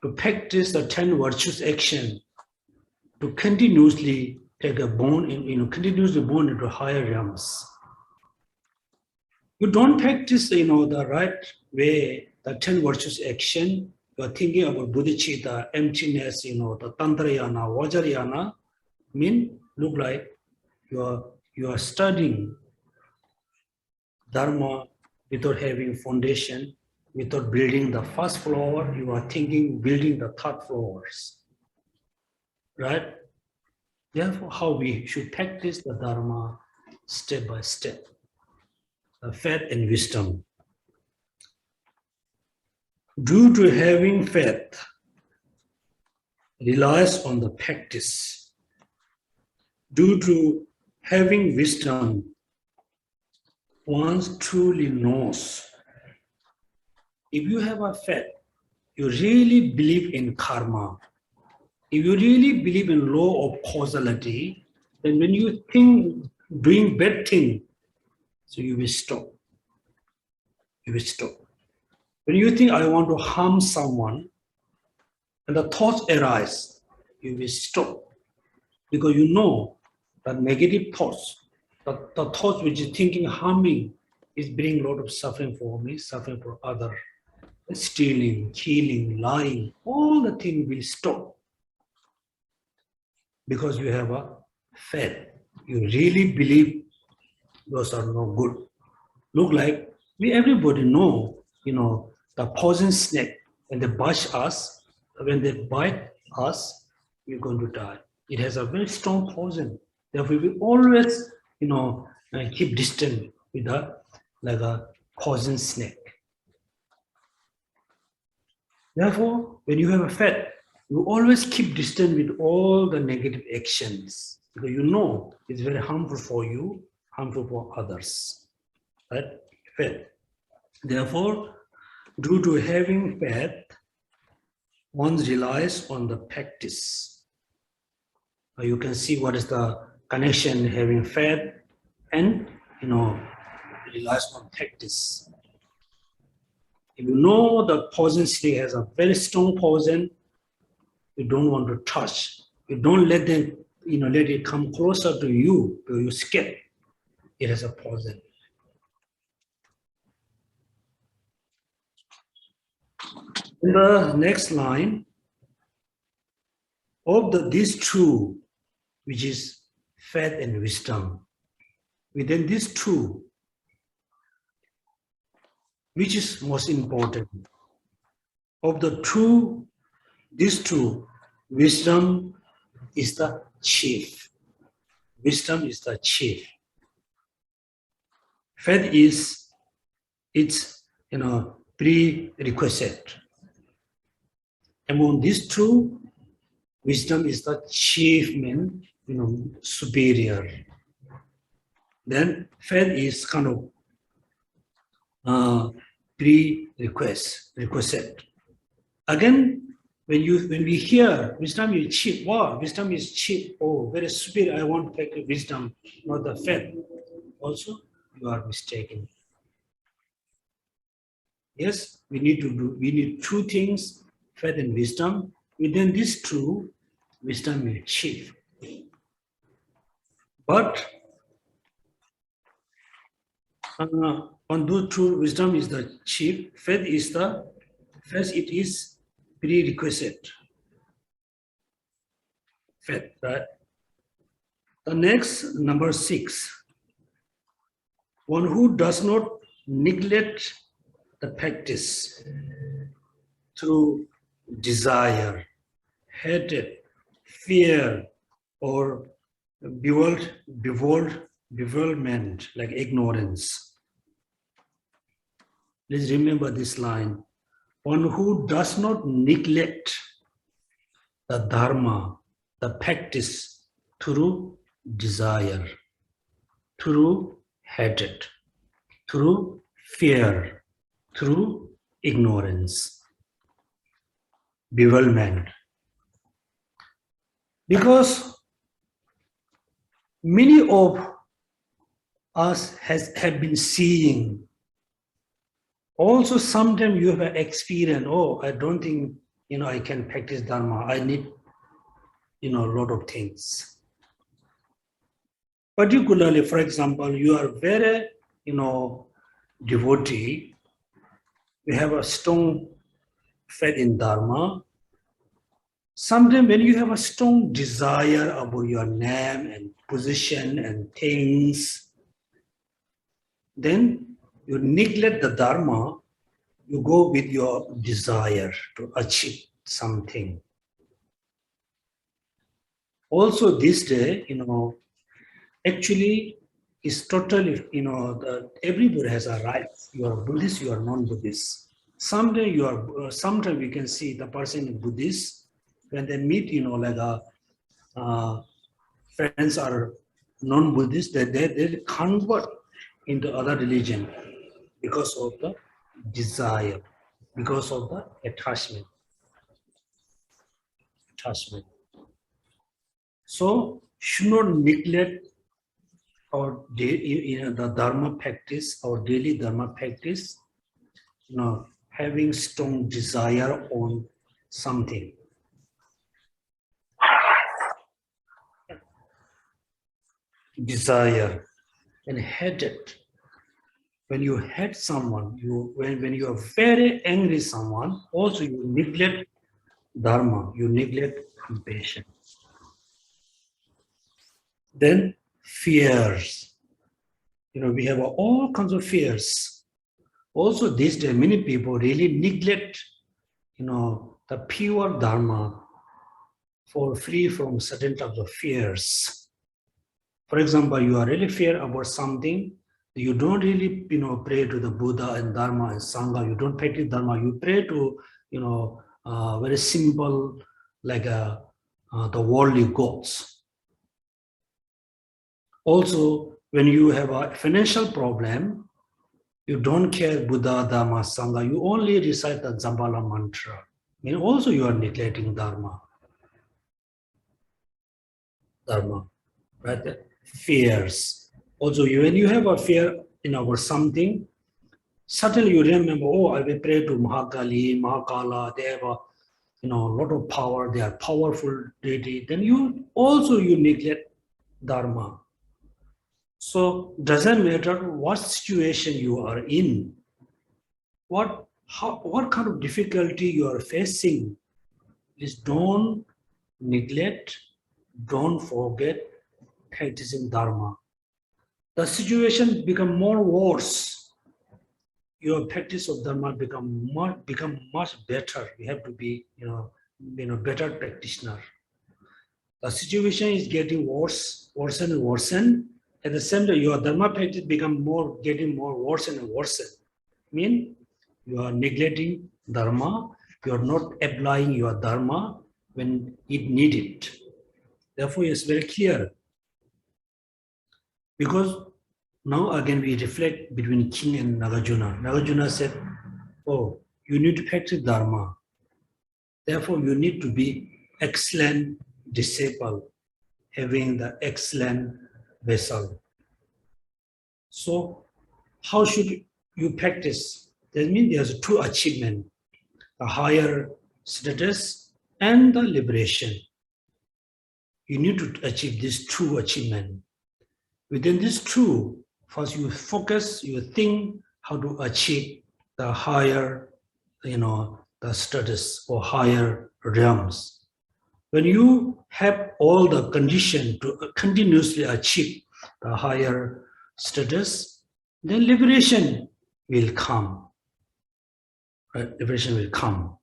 to practice the 10 virtues action to continuously take a bond in, continuously bond into higher realms. You don't practice, the right way, the 10 virtues action. You are thinking about bodhicitta, emptiness, the tantrayana, vajrayana, look like you are studying Dharma without having foundation, without building the first floor. You are thinking building the third floors. Right? Therefore, how we should practice the Dharma step by step. The faith and wisdom. Due to having faith, relies on the practice. Due to having wisdom, one truly knows. If you have a faith, you really believe in karma. If you really believe in law of causality, then when you think doing bad thing, so you will stop. You will stop. When you think I want to harm someone, and the thoughts arise, you will stop. Because you know that negative thoughts, the thoughts which is thinking harming, is bringing a lot of suffering for me, suffering for others. Stealing, killing, lying, all the things will stop. Because you have a faith. You really believe those are no good. Look like everybody know, the poison snake, when they bite us, we're going to die. It has a very strong poison. Therefore, we always, keep distant with a poison snake. Therefore, when you have a faith, you always keep distant with all the negative actions, because you know it's very harmful for you, harmful for others. Right? Faith. Therefore, due to having faith, one relies on the practice. You can see what is the connection having faith and relies on practice. If you know the poison snake has a very strong poison, you don't want to touch. You don't let them, let it come closer to you, because you scared it has a poison. In the next line, of these two, which is faith and wisdom, within these two, which is most important? Of the two, these two, wisdom is the chief. Wisdom is the chief. Faith is its prerequisite. Among these two, wisdom is the chief mean, superior. Then faith is kind of requisite. Again, when we hear wisdom is cheap, wow, wisdom is cheap, oh, very superior, I want to practice wisdom, not the faith. Also, you are mistaken. Yes, we need two things, faith and wisdom. Within these two, wisdom is chief. But on those two, wisdom is the chief, faith it is prerequisite. Faith, right? The next, number 6. One who does not neglect the practice through desire, hatred, fear, or bewilderment, like ignorance. Please remember this line. One who does not neglect the dharma, the practice through desire, through hatred, through fear, through ignorance, bewilderment. Because many of us have been seeing. Also, sometimes you have experienced, oh, I don't think, I can practice Dharma. I need, a lot of things. Particularly, for example, you are very, devotee. You have a strong faith in Dharma. Sometimes when you have a strong desire about your name and position and things, then you neglect the Dharma, you go with your desire to achieve something. Also this day, actually is totally, everybody has a right. You are Buddhist, you are non-Buddhist. Sometimes we can see the person is Buddhist, when they meet, friends are non-Buddhist, they convert into other religion because of the desire, because of the attachment. So, should not neglect our the Dharma practice, our daily Dharma practice, having strong desire on something. Desire and hatred. When you hate someone, when you are very angry someone, also you neglect Dharma, you neglect compassion. Then fears. We have all kinds of fears. Also these days, many people really neglect, the pure Dharma for free from certain types of fears. For example, you are really fear about something, you don't really, pray to the Buddha and Dharma and Sangha, you don't practice Dharma, you pray to, very simple, like the worldly gods. Also, When you have a financial problem, you don't care Buddha, Dharma, Sangha, you only recite the Zambala mantra. I mean, also you are neglecting Dharma, right? Fears. Also, when you have a fear about something, suddenly you remember, oh, I will pray to Mahakali, Mahakala, they have a lot of power, they are powerful deity. Then you neglect Dharma. So doesn't matter what situation you are in, what kind of difficulty you are facing, please don't neglect, don't forget practicing Dharma. The situation become more worse. Your practice of Dharma become much better. You have to be, better practitioner. The situation is getting worse and worse. At the same time, your Dharma practice getting more worse and worse. Mean you are neglecting Dharma. You are not applying your Dharma when it needed. Therefore, it's very clear. Because now again we reflect between king and Nagarjuna. Nagarjuna said, oh, you need to practice Dharma. Therefore, you need to be excellent disciple, having the excellent vessel. So, how should you practice? That means there's two achievements, the higher status and the liberation. You need to achieve these two achievements. Within these two, first you focus, you think how to achieve the higher, the status or higher realms. When you have all the condition to continuously achieve the higher status, then liberation will come. Right? Liberation will come.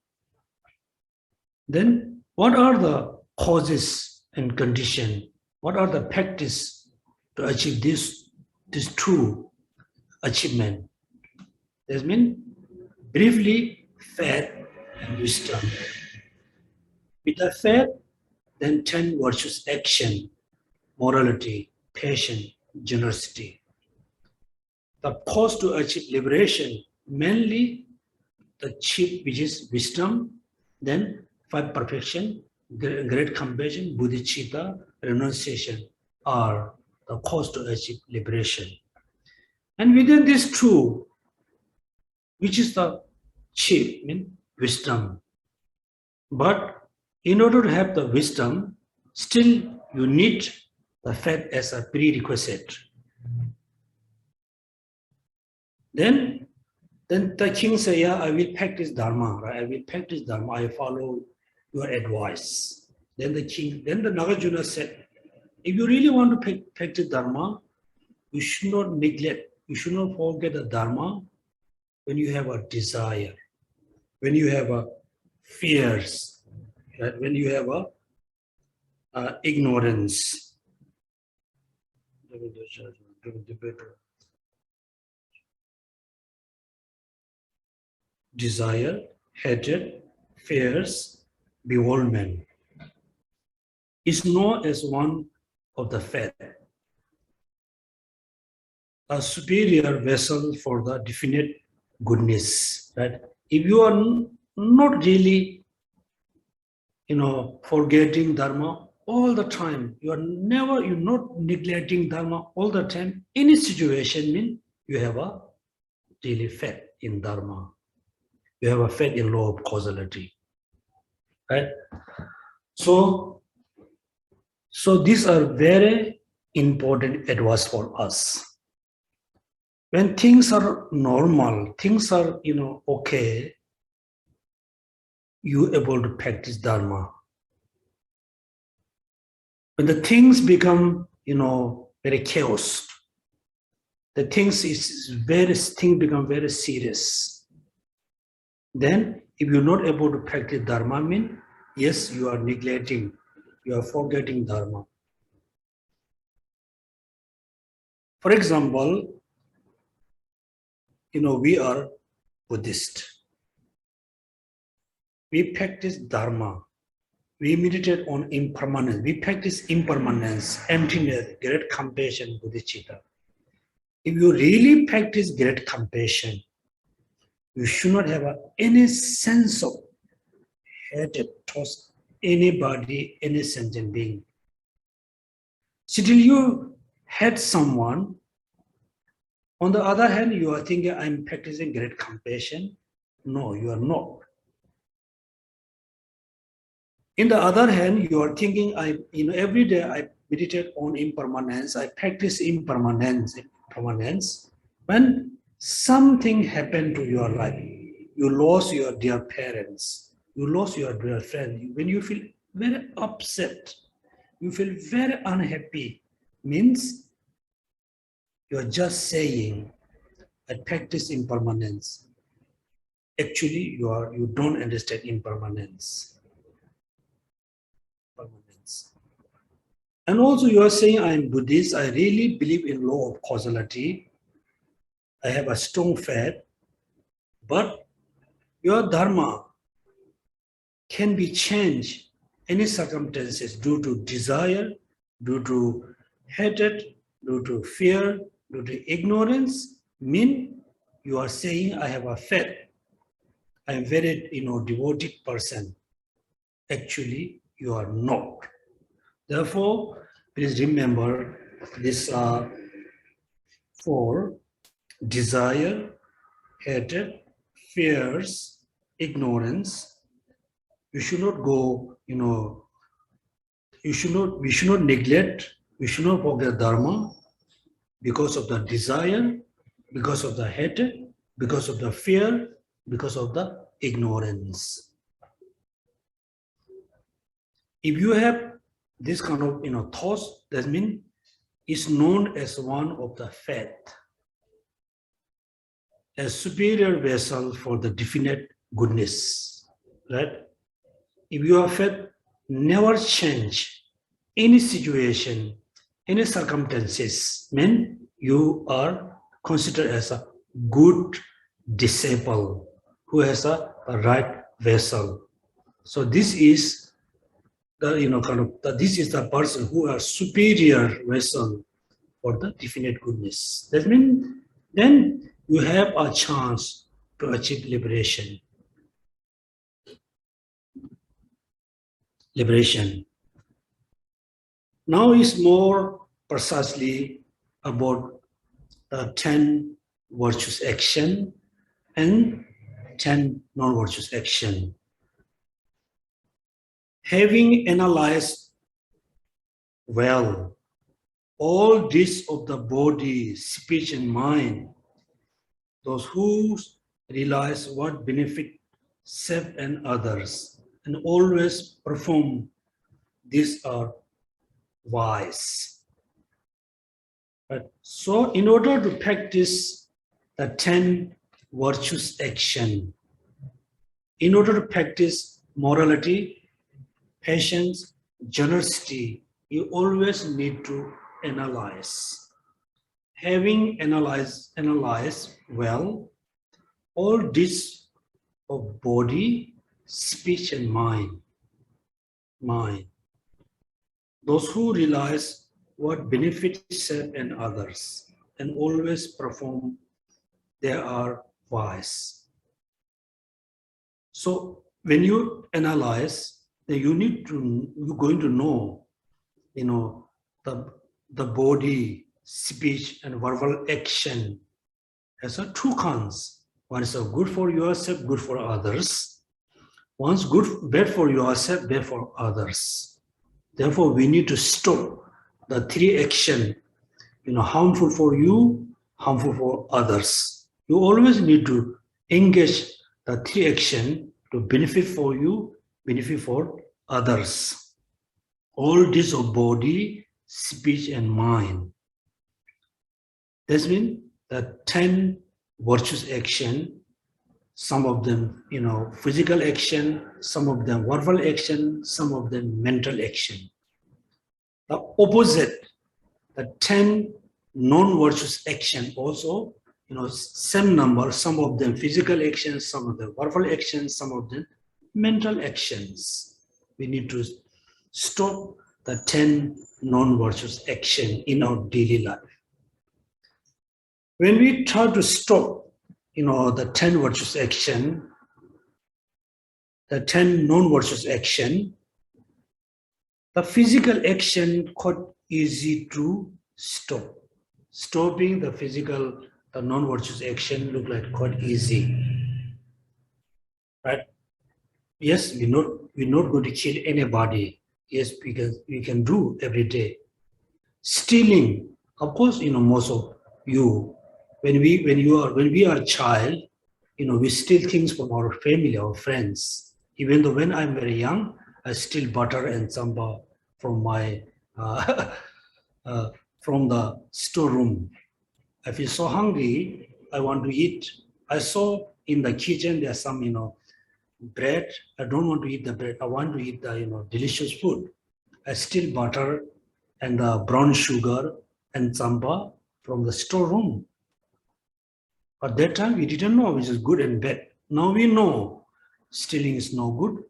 Then what are the causes and condition? What are the practice to achieve this true achievement? That means briefly faith and wisdom. With the faith, then 10 virtuous action, morality, patience, generosity. The cause to achieve liberation, mainly the chief, which is wisdom, then 5 perfection, great compassion, bodhicitta, renunciation are the cause to achieve liberation. And within these two, which is the chief, wisdom. But in order to have the wisdom, still you need the faith as a prerequisite. Then the king say, yeah, I will practice Dharma, right? I will practice Dharma, I follow your advice. Then the Nagarjuna said, if you really want to practice Dharma, you should not neglect, you should not forget the Dharma when you have a desire, when you have a fears, right? When you have a ignorance. Desire, hatred, fears, bewilderment is known as one of the faith, a superior vessel for the definite goodness. Right? If you are not really, forgetting Dharma all the time, you're not neglecting Dharma all the time. Any situation means you have a daily faith in Dharma. You have a faith in law of causality. Right? So these are very important advice for us. When things are normal, things are, okay, you're able to practice Dharma. When the things become, very chaos, the things become very serious. Then, if you're not able to practice Dharma, yes, you are neglecting, you are forgetting Dharma. For example, we are Buddhist. We practice Dharma. We meditate on impermanence. We practice impermanence, emptiness, great compassion, bodhicitta. If you really practice great compassion, you should not have any sense of hatred towards anybody, any sentient being. Still you hate someone. On the other hand, you are thinking, I'm practicing great compassion. No, you are not. In the other hand, you are thinking, every day I meditate on impermanence, I practice impermanence. When something happened to your life, you lost your dear parents, you lost your dear friend, when you feel very upset, you feel very unhappy, means you are just saying, I practice impermanence. Actually, you don't understand impermanence. And also you are saying, I'm Buddhist, I really believe in law of causality. I have a strong faith, but your dharma can be changed any circumstances due to desire, due to hatred, due to fear, due to ignorance. Mean you are saying, I have a faith. I am very devoted person. Actually, you are not. Therefore, please remember this four: desire, hatred, fears, ignorance. You should not go, we should not neglect, we should not forget dharma because of the desire, because of the hatred, because of the fear, because of the ignorance. If you have this kind of thoughts, that means it's known as one of the faith, a superior vessel for the definite goodness, right? If your faith never change any situation, any circumstances, mean you are considered as a good disciple who has a right vessel. So this is the this is the person who are superior vessel for the definite goodness. That means then you have a chance to achieve liberation. Now is more precisely about the 10 virtuous action and 10 non-virtuous action. Having analyzed well all this of the body, speech, and mind, those who realize what benefit self and others, and always perform these are wise. Right? So in order to practice the 10 virtuous action, in order to practice morality, patience, generosity, you always need to analyze. Having analyzed well all this of body, speech, and mind. Those who realize what benefits self and others and always perform, they are wise. So when you analyze, then you're going to know, the body, speech, and verbal action has a two kinds. One is good for yourself, good for others. One's bad for yourself, bad for others. Therefore, we need to stop the three action, harmful for you, harmful for others. You always need to engage the three action to benefit for you, benefit for others. All this of body, speech, and mind. That means the 10 virtuous action, some of them, physical action, some of them verbal action, some of them mental action. The opposite, the 10 non-virtuous action also, same number, some of them physical actions, some of them verbal actions, some of them mental actions. We need to stop the 10 non-virtuous action in our daily life. When we try to stop, the 10 virtuous action, the 10 non-virtuous action, the physical action quite easy to stop. Stopping the physical, the non-virtuous action look like quite easy, right? Yes, we're not going to kill anybody. Yes, because we can do every day. Stealing, of course, most of you, when we are a child, we steal things from our family, our friends. Even though when I'm very young, I steal butter and samba from my uh, from the storeroom. I feel so hungry, I want to eat. I saw in the kitchen there's some, bread. I don't want to eat the bread. I want to eat the, delicious food. I steal butter and the brown sugar and samba from the storeroom. At that time, we didn't know which is good and bad. Now we know stealing is no good.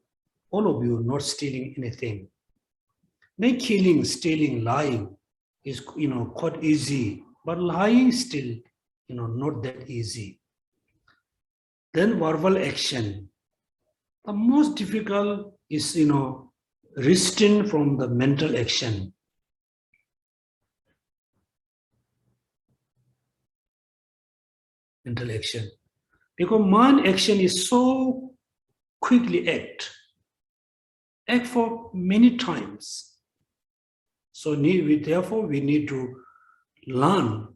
All of you not stealing anything. Then killing, stealing, lying is, quite easy. But lying still, not that easy. Then verbal action. The most difficult is, restrain from the mental action. Mental action. Because mind action is so quickly act for many times. So therefore we need to learn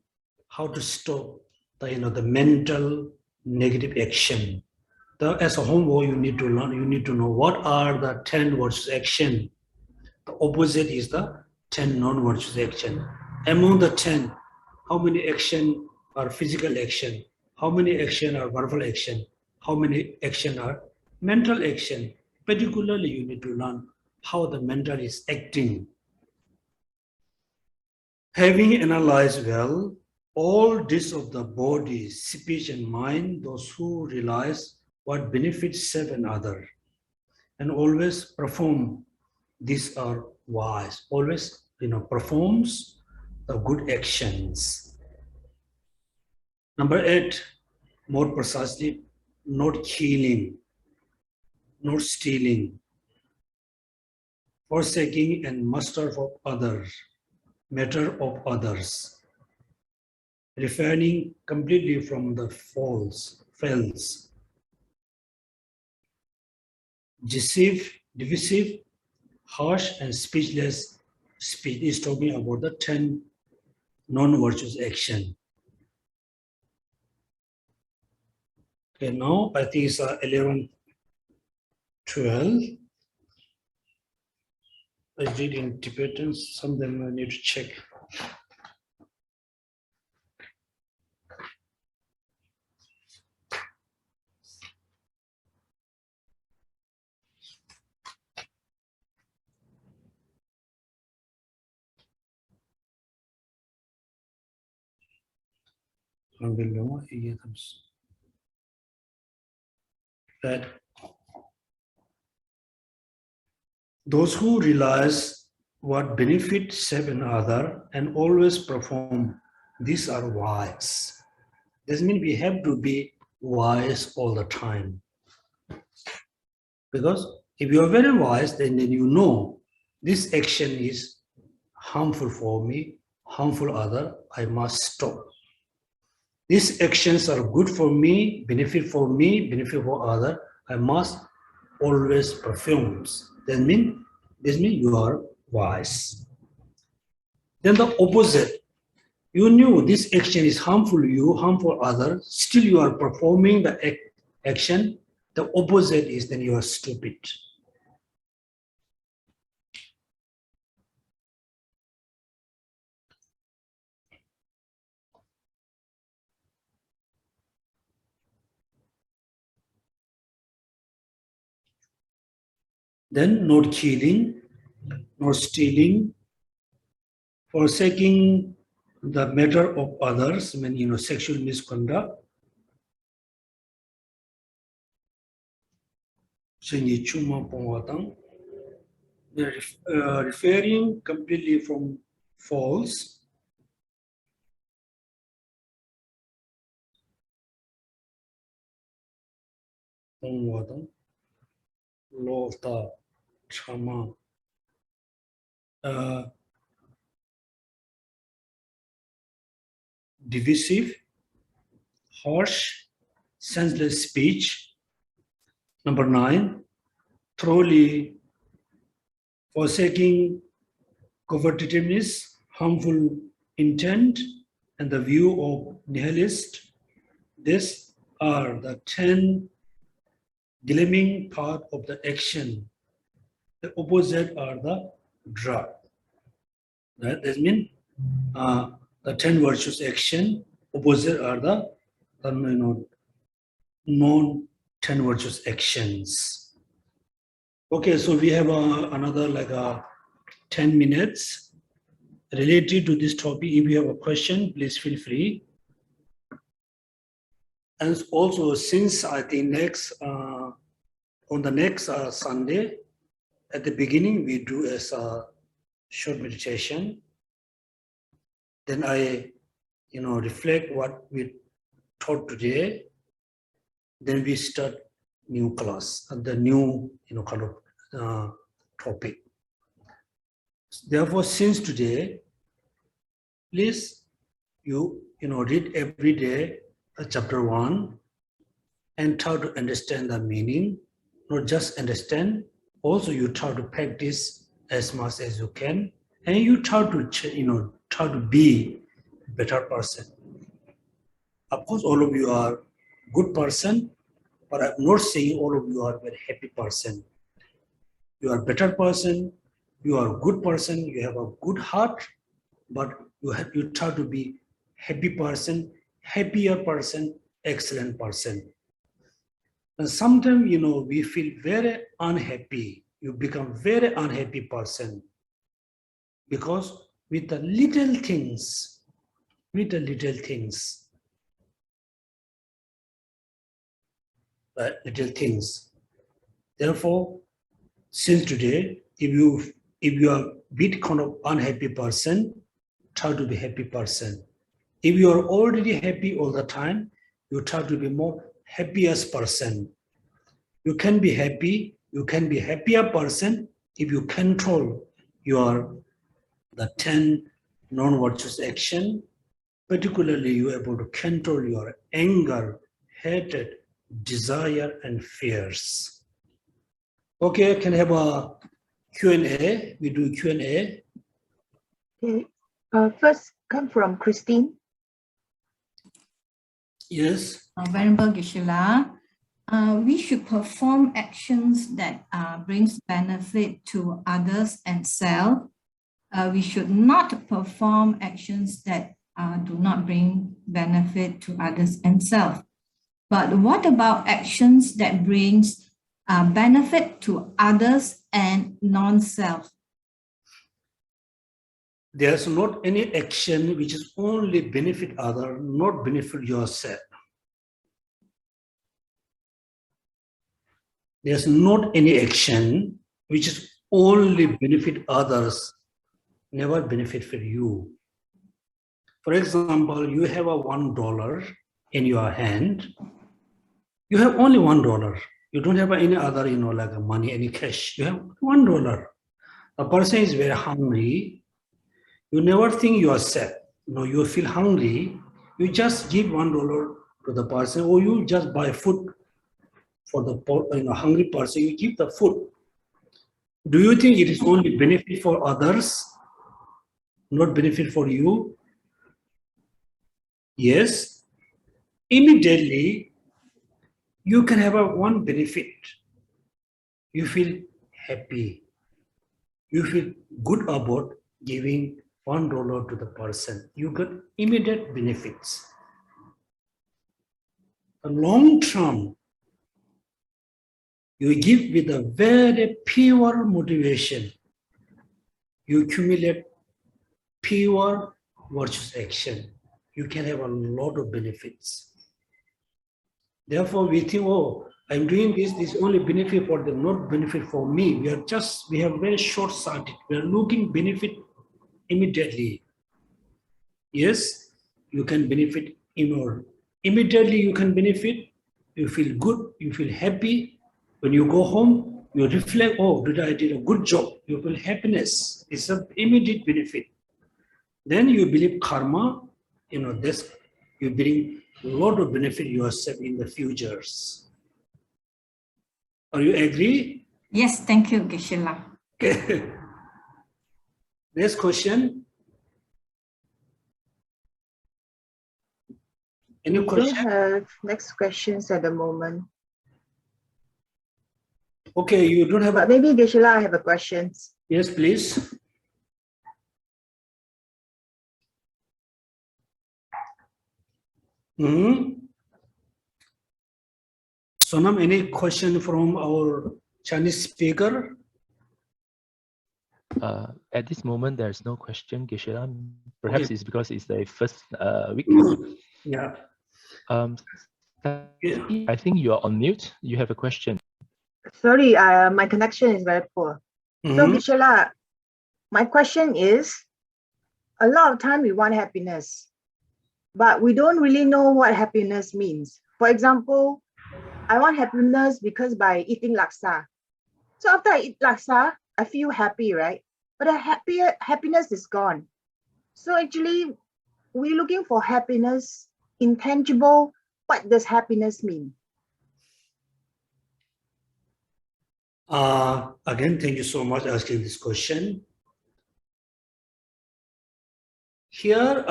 how to stop the mental negative action. As a homework, you need to learn, you need to know what are the 10 virtuous action. The opposite is the 10 non-virtuous action. Among the 10, how many action are physical action? How many action are verbal action? How many action are mental action? Particularly, you need to learn how the mental is acting. Having analyzed well all this of the body, speech, and mind, those who realize what benefits self and other, and always perform these are wise. Always, performs the good actions. Number 8, more precisely, not killing, not stealing, forsaking and master of others, matter of others, refraining completely from the fails, divisive, harsh, and speechless speech is talking about the 10 non-virtuous action. Okay, now I think it's 11, 12. I read in Tibetan, some of them I need to check. That those who realize what benefits self and other and always perform, these are wise. This means we have to be wise all the time. Because if you are very wise, then you know this action is harmful for me, harmful other, I must stop. These actions are good for me, benefit for other, I must always perform. This means you are wise. Then the opposite, you knew this action is harmful to you, harmful others, still you are performing the action. The opposite is then you are stupid. Then not killing, not stealing, forsaking the matter of others, when sexual misconduct, referring completely from false, Pongwadam, Lota, Chama, divisive, harsh, senseless speech. Number 9, thoroughly forsaking covetousness, harmful intent, and the view of nihilist. These are the 10 gleaming part of the action. The opposite are the drug. That means the 10 virtues action, opposite are the non-10 virtues actions. Okay, so we have another 10 minutes related to this topic. If you have a question, please feel free. And also, since I think on the next Sunday, at the beginning, we do as a short meditation. Then I, reflect what we taught today. Then we start new class and the new, topic. Therefore, since today, please you read every day chapter 1 and try to understand the meaning. Not just understand, also you try to practice as much as you can, and you try to be a better person. Of course, all of you are good person, but I'm not saying all of you are a very happy person. You are a better person, you are a good person, you have a good heart, but you try to be happy person, happier person, excellent person. And sometimes, we feel very unhappy. You become very unhappy person because with the little things, Therefore, since today, if you are a bit kind of unhappy person, try to be happy person. If you are already happy all the time, you try to be more happiest person. You can be happy, you can be happier person if you control the 10 non-virtuous action. Particularly, you are able to control your anger, hatred, desire, and fears. Okay, can I have a Q&A? We do Q&A. Okay. First, come from Christine. Yes. Venerable Geshe La, we should perform actions that brings benefit to others and self. We should not perform actions that do not bring benefit to others and self. But what about actions that brings benefit to others and non-self? There's not any action which is only benefit other, not benefit yourself. There's not any action which is only benefit others, never benefit for you. For example, you have a $1 in your hand. You have only $1. You don't have any other, like money, any cash. You have $1. A person is very hungry. You never think you are sad. You feel hungry. You just give $1 to the person, or you just buy food for the hungry person. You give the food. Do you think it is only benefit for others, not benefit for you? Yes. Immediately, you can have one benefit. You feel happy. You feel good about giving $1 to the person. You get immediate benefits. A long term, you give with a very pure motivation. You accumulate pure virtuous action. You can have a lot of benefits. Therefore, we think, I'm doing this only benefit for them, not benefit for me. We have very short-sighted. We are looking benefit immediately. Yes, you can benefit immediately you can benefit. you feel good, you feel happy. When you go home, you reflect, oh, I did a good job. You feel happiness. It's an immediate benefit. Then you believe karma, this, you bring a lot of benefit yourself in the futures. Are you agree? Yes, thank you, Geshe La. Okay. Next question. Any We question? don't have next questions at the moment. Okay, you don't have But maybe Geshe La, I have a question. Yes, please. Sonam, any question from our Chinese speaker? At this moment, there's no question, Geshe La. Perhaps Okay. it's because it's the first week. Yeah. I think you are on mute. You have a question. Sorry, my connection is very poor. So Geshe La, my question is, a lot of time we want happiness, but we don't really know what happiness means. For example, I want happiness because by eating laksa. So after I eat laksa, I feel happy, right? But the happiness is gone. So actually, we're looking for happiness, intangible. What does happiness mean? Again, thank you so much for asking this question. Here,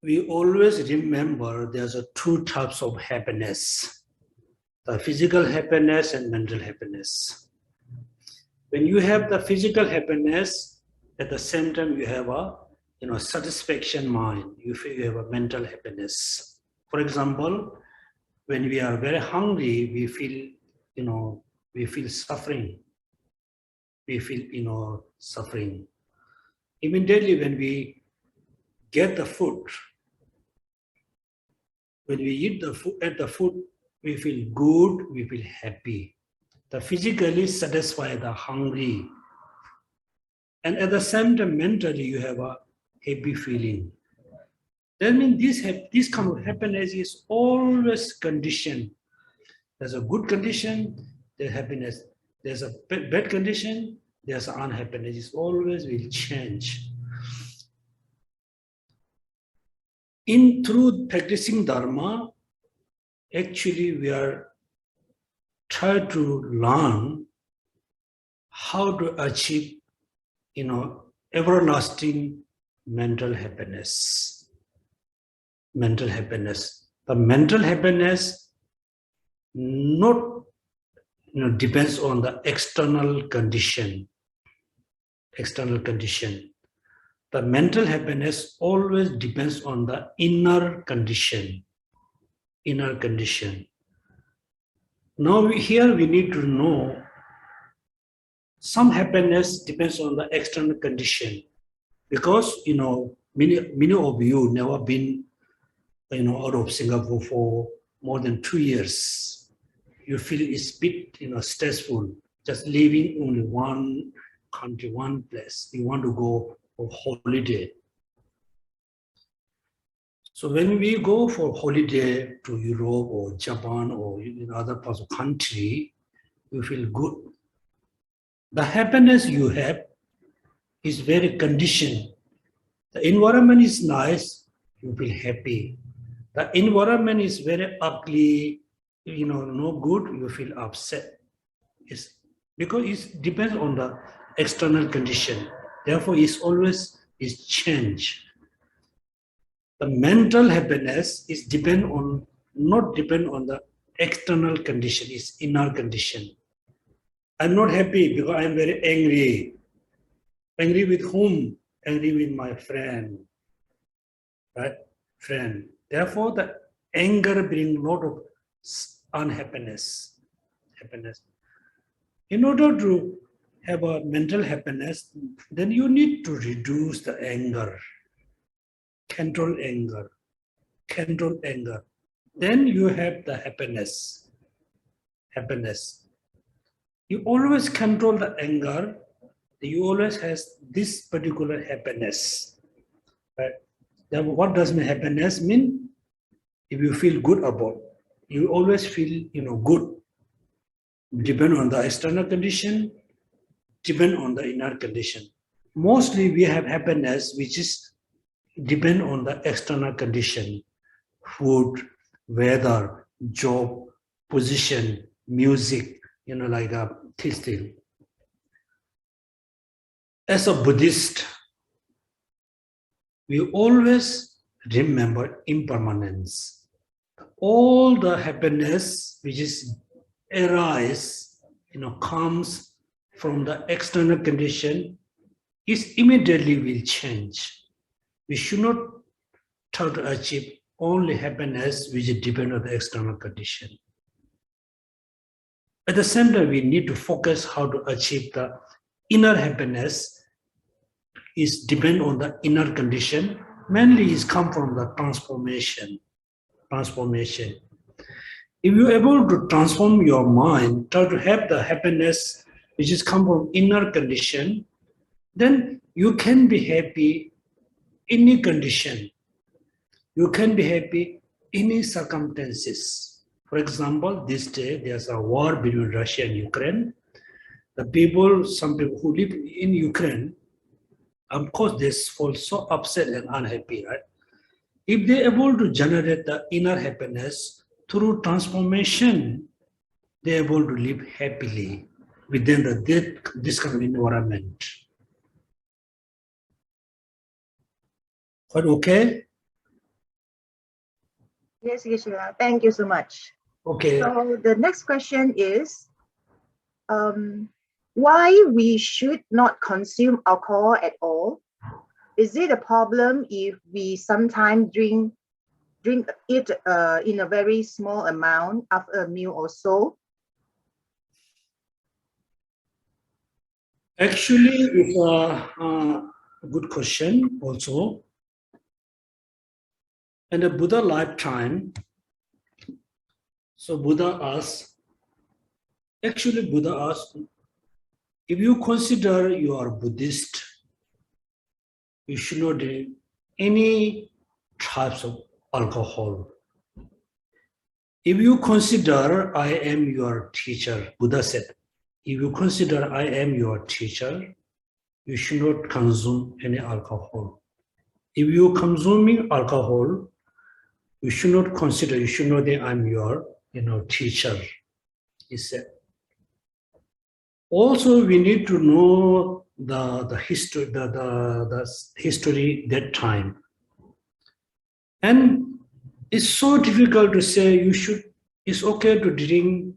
we always remember there's two types of happiness, the physical happiness and mental happiness. When you have the physical happiness, at the same time you have a satisfaction mind, you feel you have a mental happiness. For example, when we are very hungry, we feel suffering. We feel suffering. Immediately when we get the food, when we eat the food, we feel good, we feel happy. The physically satisfy the hungry. And at the same time, mentally, you have a happy feeling. That means this kind of happiness is always conditioned. There's a good condition, there's happiness. There's a bad condition, there's unhappiness. It always will change. Through practicing Dharma, actually we are trying to learn how to achieve, everlasting mental happiness. Mental happiness. The mental happiness not depends on the external condition. External condition. The mental happiness always depends on the inner condition. Inner condition. Now here we need to know some happiness depends on the external condition, because many of you never been out of Singapore for more than 2 years. You feel it's a bit stressful, just living only one country, one place. You want to go for holiday. So when we go for holiday to Europe or Japan or in other parts of the country, you feel good. The happiness you have is very conditioned. The environment is nice, you feel happy. The environment is very ugly, no good, you feel upset. It's because it depends on the external condition. Therefore, it's always change. The mental happiness is not depend on the external condition, it's inner condition. I'm not happy because I'm very angry. Angry with whom? Angry with my friend. Right? Friend. Therefore, the anger brings a lot of unhappiness. Happiness. In order to have a mental happiness, then you need to reduce the anger. Control anger. Control anger. Then you have the happiness. Happiness. You always control the anger, you always has this particular happiness. Right? Then what does my happiness mean? if you feel good about, you always feel, good. Depend on the external condition, depend on the inner condition. Mostly we have happiness which is depend on the external condition, food, weather, job, position, music, like this thing. As a Buddhist, we always remember impermanence. All the happiness which is arise, comes from the external condition, is immediately will change. We should not try to achieve only happiness which depends on the external condition. At the same time, we need to focus how to achieve the inner happiness is depend on the inner condition, mainly is come from the transformation. If you're able to transform your mind, try to have the happiness which is come from inner condition, then you can be happy any condition. You can be happy any circumstances. For example, this day there's a war between Russia and Ukraine. Some people who live in Ukraine, of course, they fall so upset and unhappy, right? If they're able to generate the inner happiness through transformation, they're able to live happily within this kind of environment. Quite okay? Yes, Geshe. Thank you so much. Okay. So the next question is, why we should not consume alcohol at all? Is it a problem if we sometimes drink it in a very small amount after a meal or so? Actually, it's a good question also. In the Buddha lifetime, so Buddha asked, if you consider you are Buddhist, you should not drink any types of alcohol. If you consider I am your teacher, Buddha said, if you consider I am your teacher, you should not consume any alcohol. If you are consuming alcohol, you should not consider, you should know that I'm your, teacher, he said. Also, we need to know the history, the history that time. And it's so difficult to say it's okay to drink,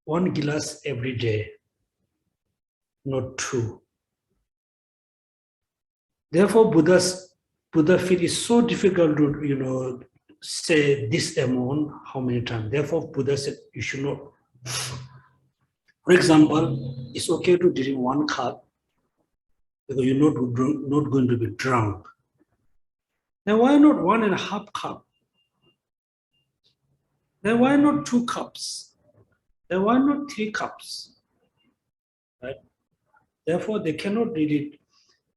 1 glass every day, not 2. Therefore, Buddha feel it's so difficult to, say this amount, how many times. Therefore, Buddha said you should not. For example, it's okay to drink 1 cup because you're not going to be drunk. Then why not 1.5 cup? Then why not 2 cups? Then why not 3 cups? Right? Therefore, they cannot really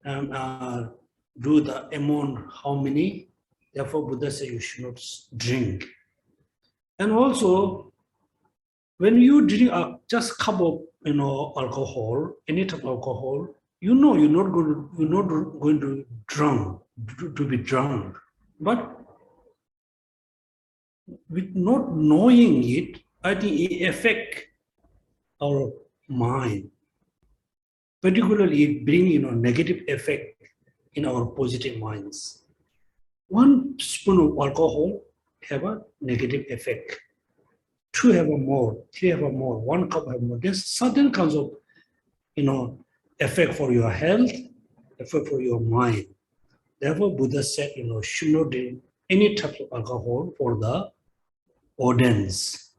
do the amount, how many. Therefore, Buddha said you should not drink. And also, when you drink just a cup of alcohol, any type of alcohol, you're not going to be drunk. But with not knowing it, I think it affects our mind. Particularly, it brings negative effect in our positive minds. 1 spoon of alcohol have a negative effect. 2 have a more, 3 have a more, 1 cup have more. There's certain kinds of, effect for your health, effect for your mind. Therefore, Buddha said, should not drink any type of alcohol for the ordains,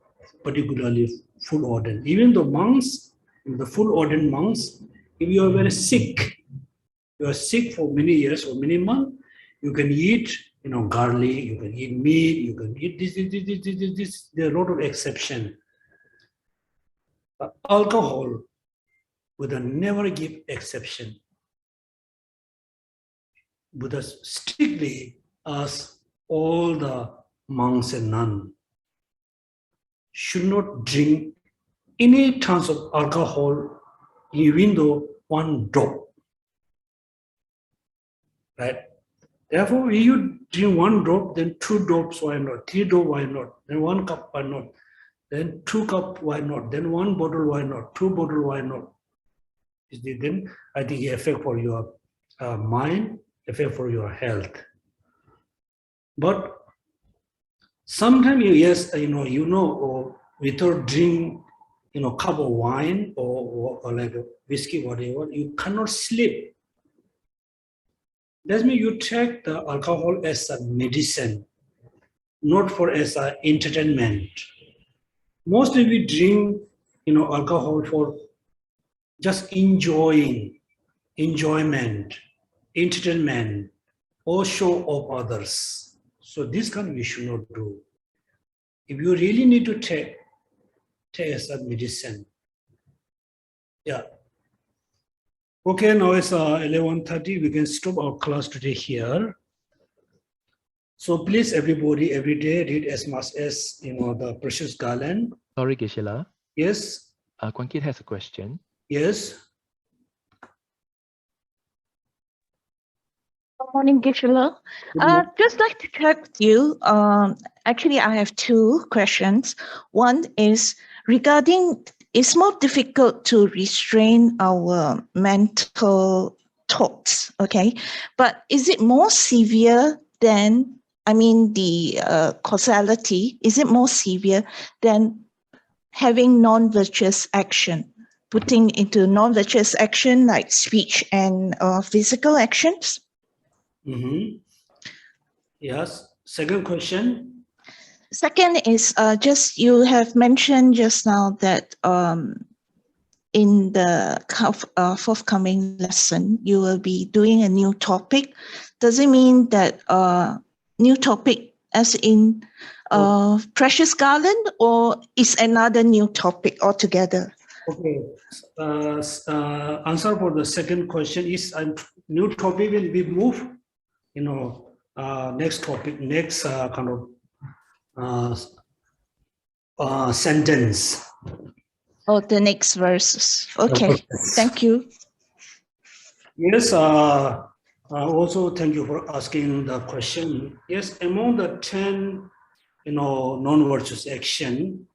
particularly full ordain. Even the monks, the full ordained monks, if you are very sick, you are sick for many years or many months, you can eat, garlic, you can eat meat, you can eat this. There are a lot of exceptions. But alcohol Buddha never give exception. Buddha strictly asks all the monks and nuns should not drink any tons of alcohol, even though one drop. Right? Therefore, if you drink one drop, then 2 drops, why not? 3 drops, why not? Then 1 cup, why not? Then 2 cups, why not? Then 1 bottle, why not? 2 bottles, why not? Then I think it affect for your mind, affect for your health. But sometimes, yes, or without drink, cup of wine or like a whiskey, whatever, you cannot sleep. That means you take the alcohol as a medicine, not for as an entertainment. Mostly we drink, alcohol for just enjoyment, entertainment, or show of others. So this kind we should not do. If you really need to take as a medicine. Yeah. Okay, now it's 11:30. We can stop our class today here. So please, everybody, every day read as much as the Precious Garland. Sorry, Geshe-la. Yes. Kwan Kit has a question. Yes. Good morning, Geshe-la. Just like to check with you. Actually, I have 2 questions. One is regarding, it's more difficult to restrain our mental thoughts, okay? But is it more severe than, the causality, is it more severe than having non-virtuous action, putting into non-virtuous action like speech and physical actions? Mm-hmm. Yes. Second question. Second is just you have mentioned just now that in the forthcoming lesson, you will be doing a new topic. Does it mean that new topic as in Precious Garland, or is another new topic altogether? Okay. Answer for the second question is new topic will be moved. Next topic, next kind of sentence. Oh, the next verses. Okay, thank you. Yes, also thank you for asking the question. Yes, among the 10, non-virtuous action,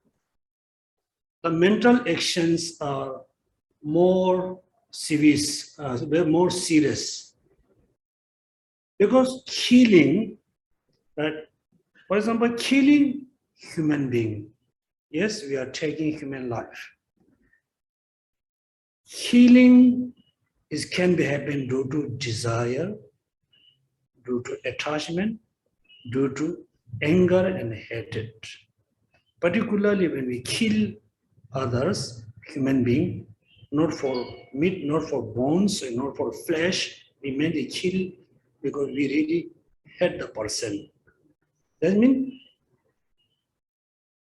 the mental actions are more serious, more serious. Because killing, right? For example, killing human being. Yes, we are taking human life. Healing can be happen due to desire, due to attachment, due to anger and hatred. Particularly when we kill others, human being, not for meat, not for bones, and not for flesh, we mainly kill because we really hate the person. That means,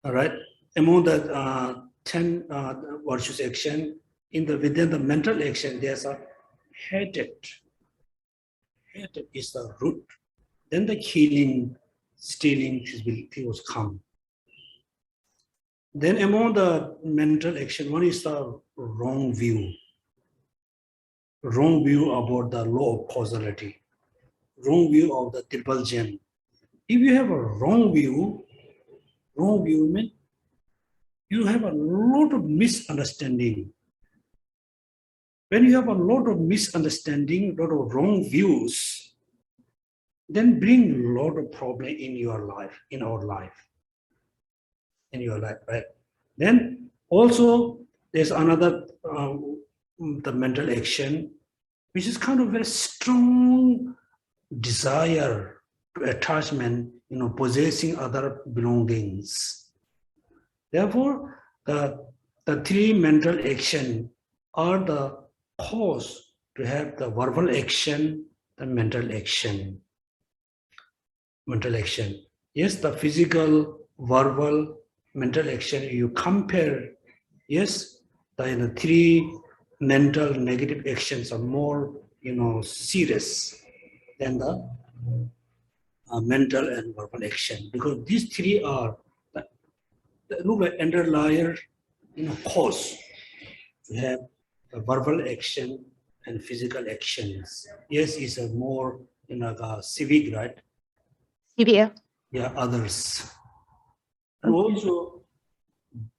all right, among the 10 virtuous action, within the mental action, there's a hatred. Hatred is the root. Then the killing, stealing, will come. Then among the mental action, one is the wrong view. Wrong view about the law of causality. Wrong view of the triple gem. If you have a wrong view means you have a lot of misunderstanding. When you have a lot of misunderstanding, a lot of wrong views, then bring a lot of problem in your life, in our life. In your life, right? Then also there's another the mental action, which is kind of very strong desire to attachment, possessing other belongings. Therefore, the 3 mental action are the cause to have the verbal action, the mental action. Mental action. Yes, the physical, verbal, mental action, you compare, yes, the 3 mental negative actions are more, serious than the mental and verbal action, because these three are look like underlying, cause to have a verbal action and physical actions. Yes, it's a more civic, right? Severe. Yeah, others. And also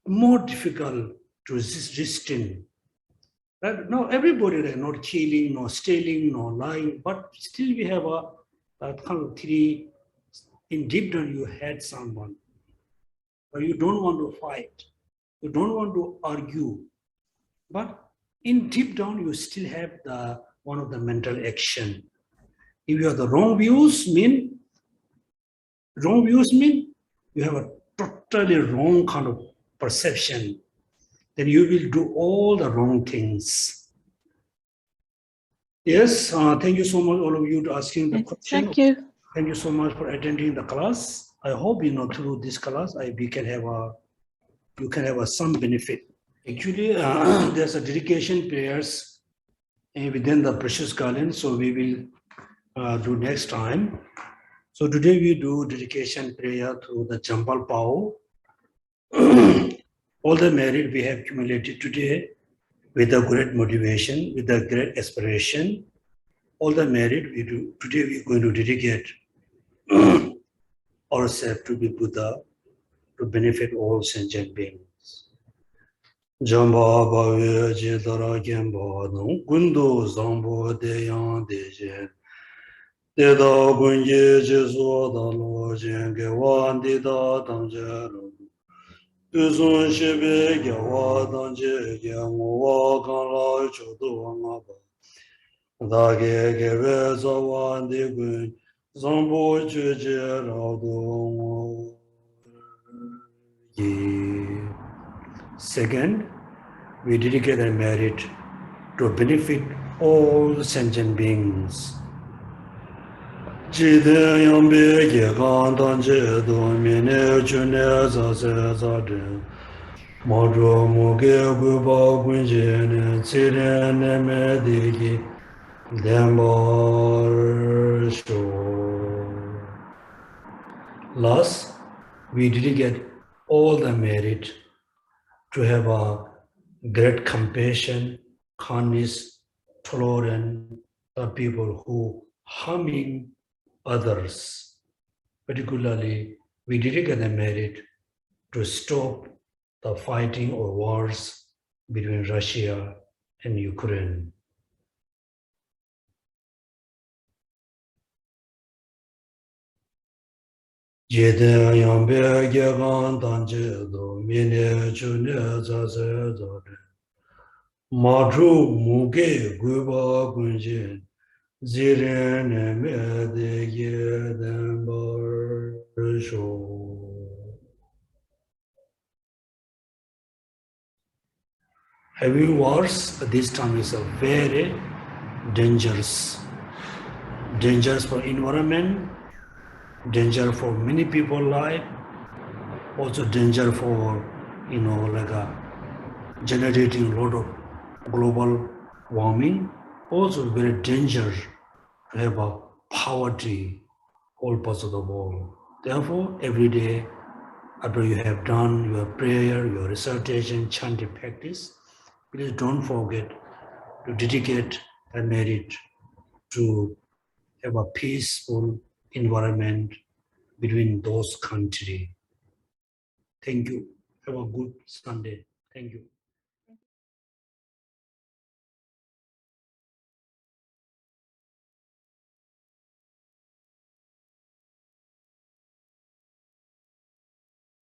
more difficult to restrain. Right? Now everybody, like, not killing, no stealing, no lying, but still we have a kind of three. In deep down, you hate someone, or you don't want to fight, you don't want to argue, but in deep down, you still have the one of the mental action. If you have the wrong views, mean you have a totally wrong kind of perception. Then you will do all the wrong things. Yes, thank you so much, all of you, to asking the question. Thank you. Thank you so much for attending the class. I hope through this class, you can have some benefit. Actually, there's a dedication prayers within the Precious Garland, so we will do next time. So today we do dedication prayer through the Champal Pao. All the merit we have accumulated today with a great motivation, with a great aspiration. All the merit we do today, we're going to dedicate ourselves to be Buddha, to benefit all sentient beings. Jamba Bhavya Jitara Kempa Nung Gundu Zambo Deyang Dejen Deda Gunje Jesu Dalo Jenge Wan Dida Damjaru Duzun Shebe Gyawa Danje Gyawa Kanla Chodo Ngaba Dage Gebe Zawan Degun Zambo Jeje Rado Second, we dedicate our merit to benefit all sentient beings. Jide yambe ge gandan je do mine chune za se za de modro moge gu ba gun je ne tsire ne me de gi demor sho. Last, we dedicate all the merit to have a great compassion, kindness, tolerance of people who harming others. Particularly, we dedicate the merit to stop the fighting or wars between Russia and Ukraine. Jede yambe gegan danje do mine chune za se za de madru muge guba gunje zire ne me de ye den bar sho. Having wars at this time is a very dangerous for environment, danger for many people life, also danger for generating a lot of global warming, also very danger to have a poverty all parts of the world. Therefore, every day after you have done your prayer, your recitation, chanting practice, please don't forget to dedicate a merit to have a peaceful environment between those countries. Thank you. Have a good Sunday. Thank you.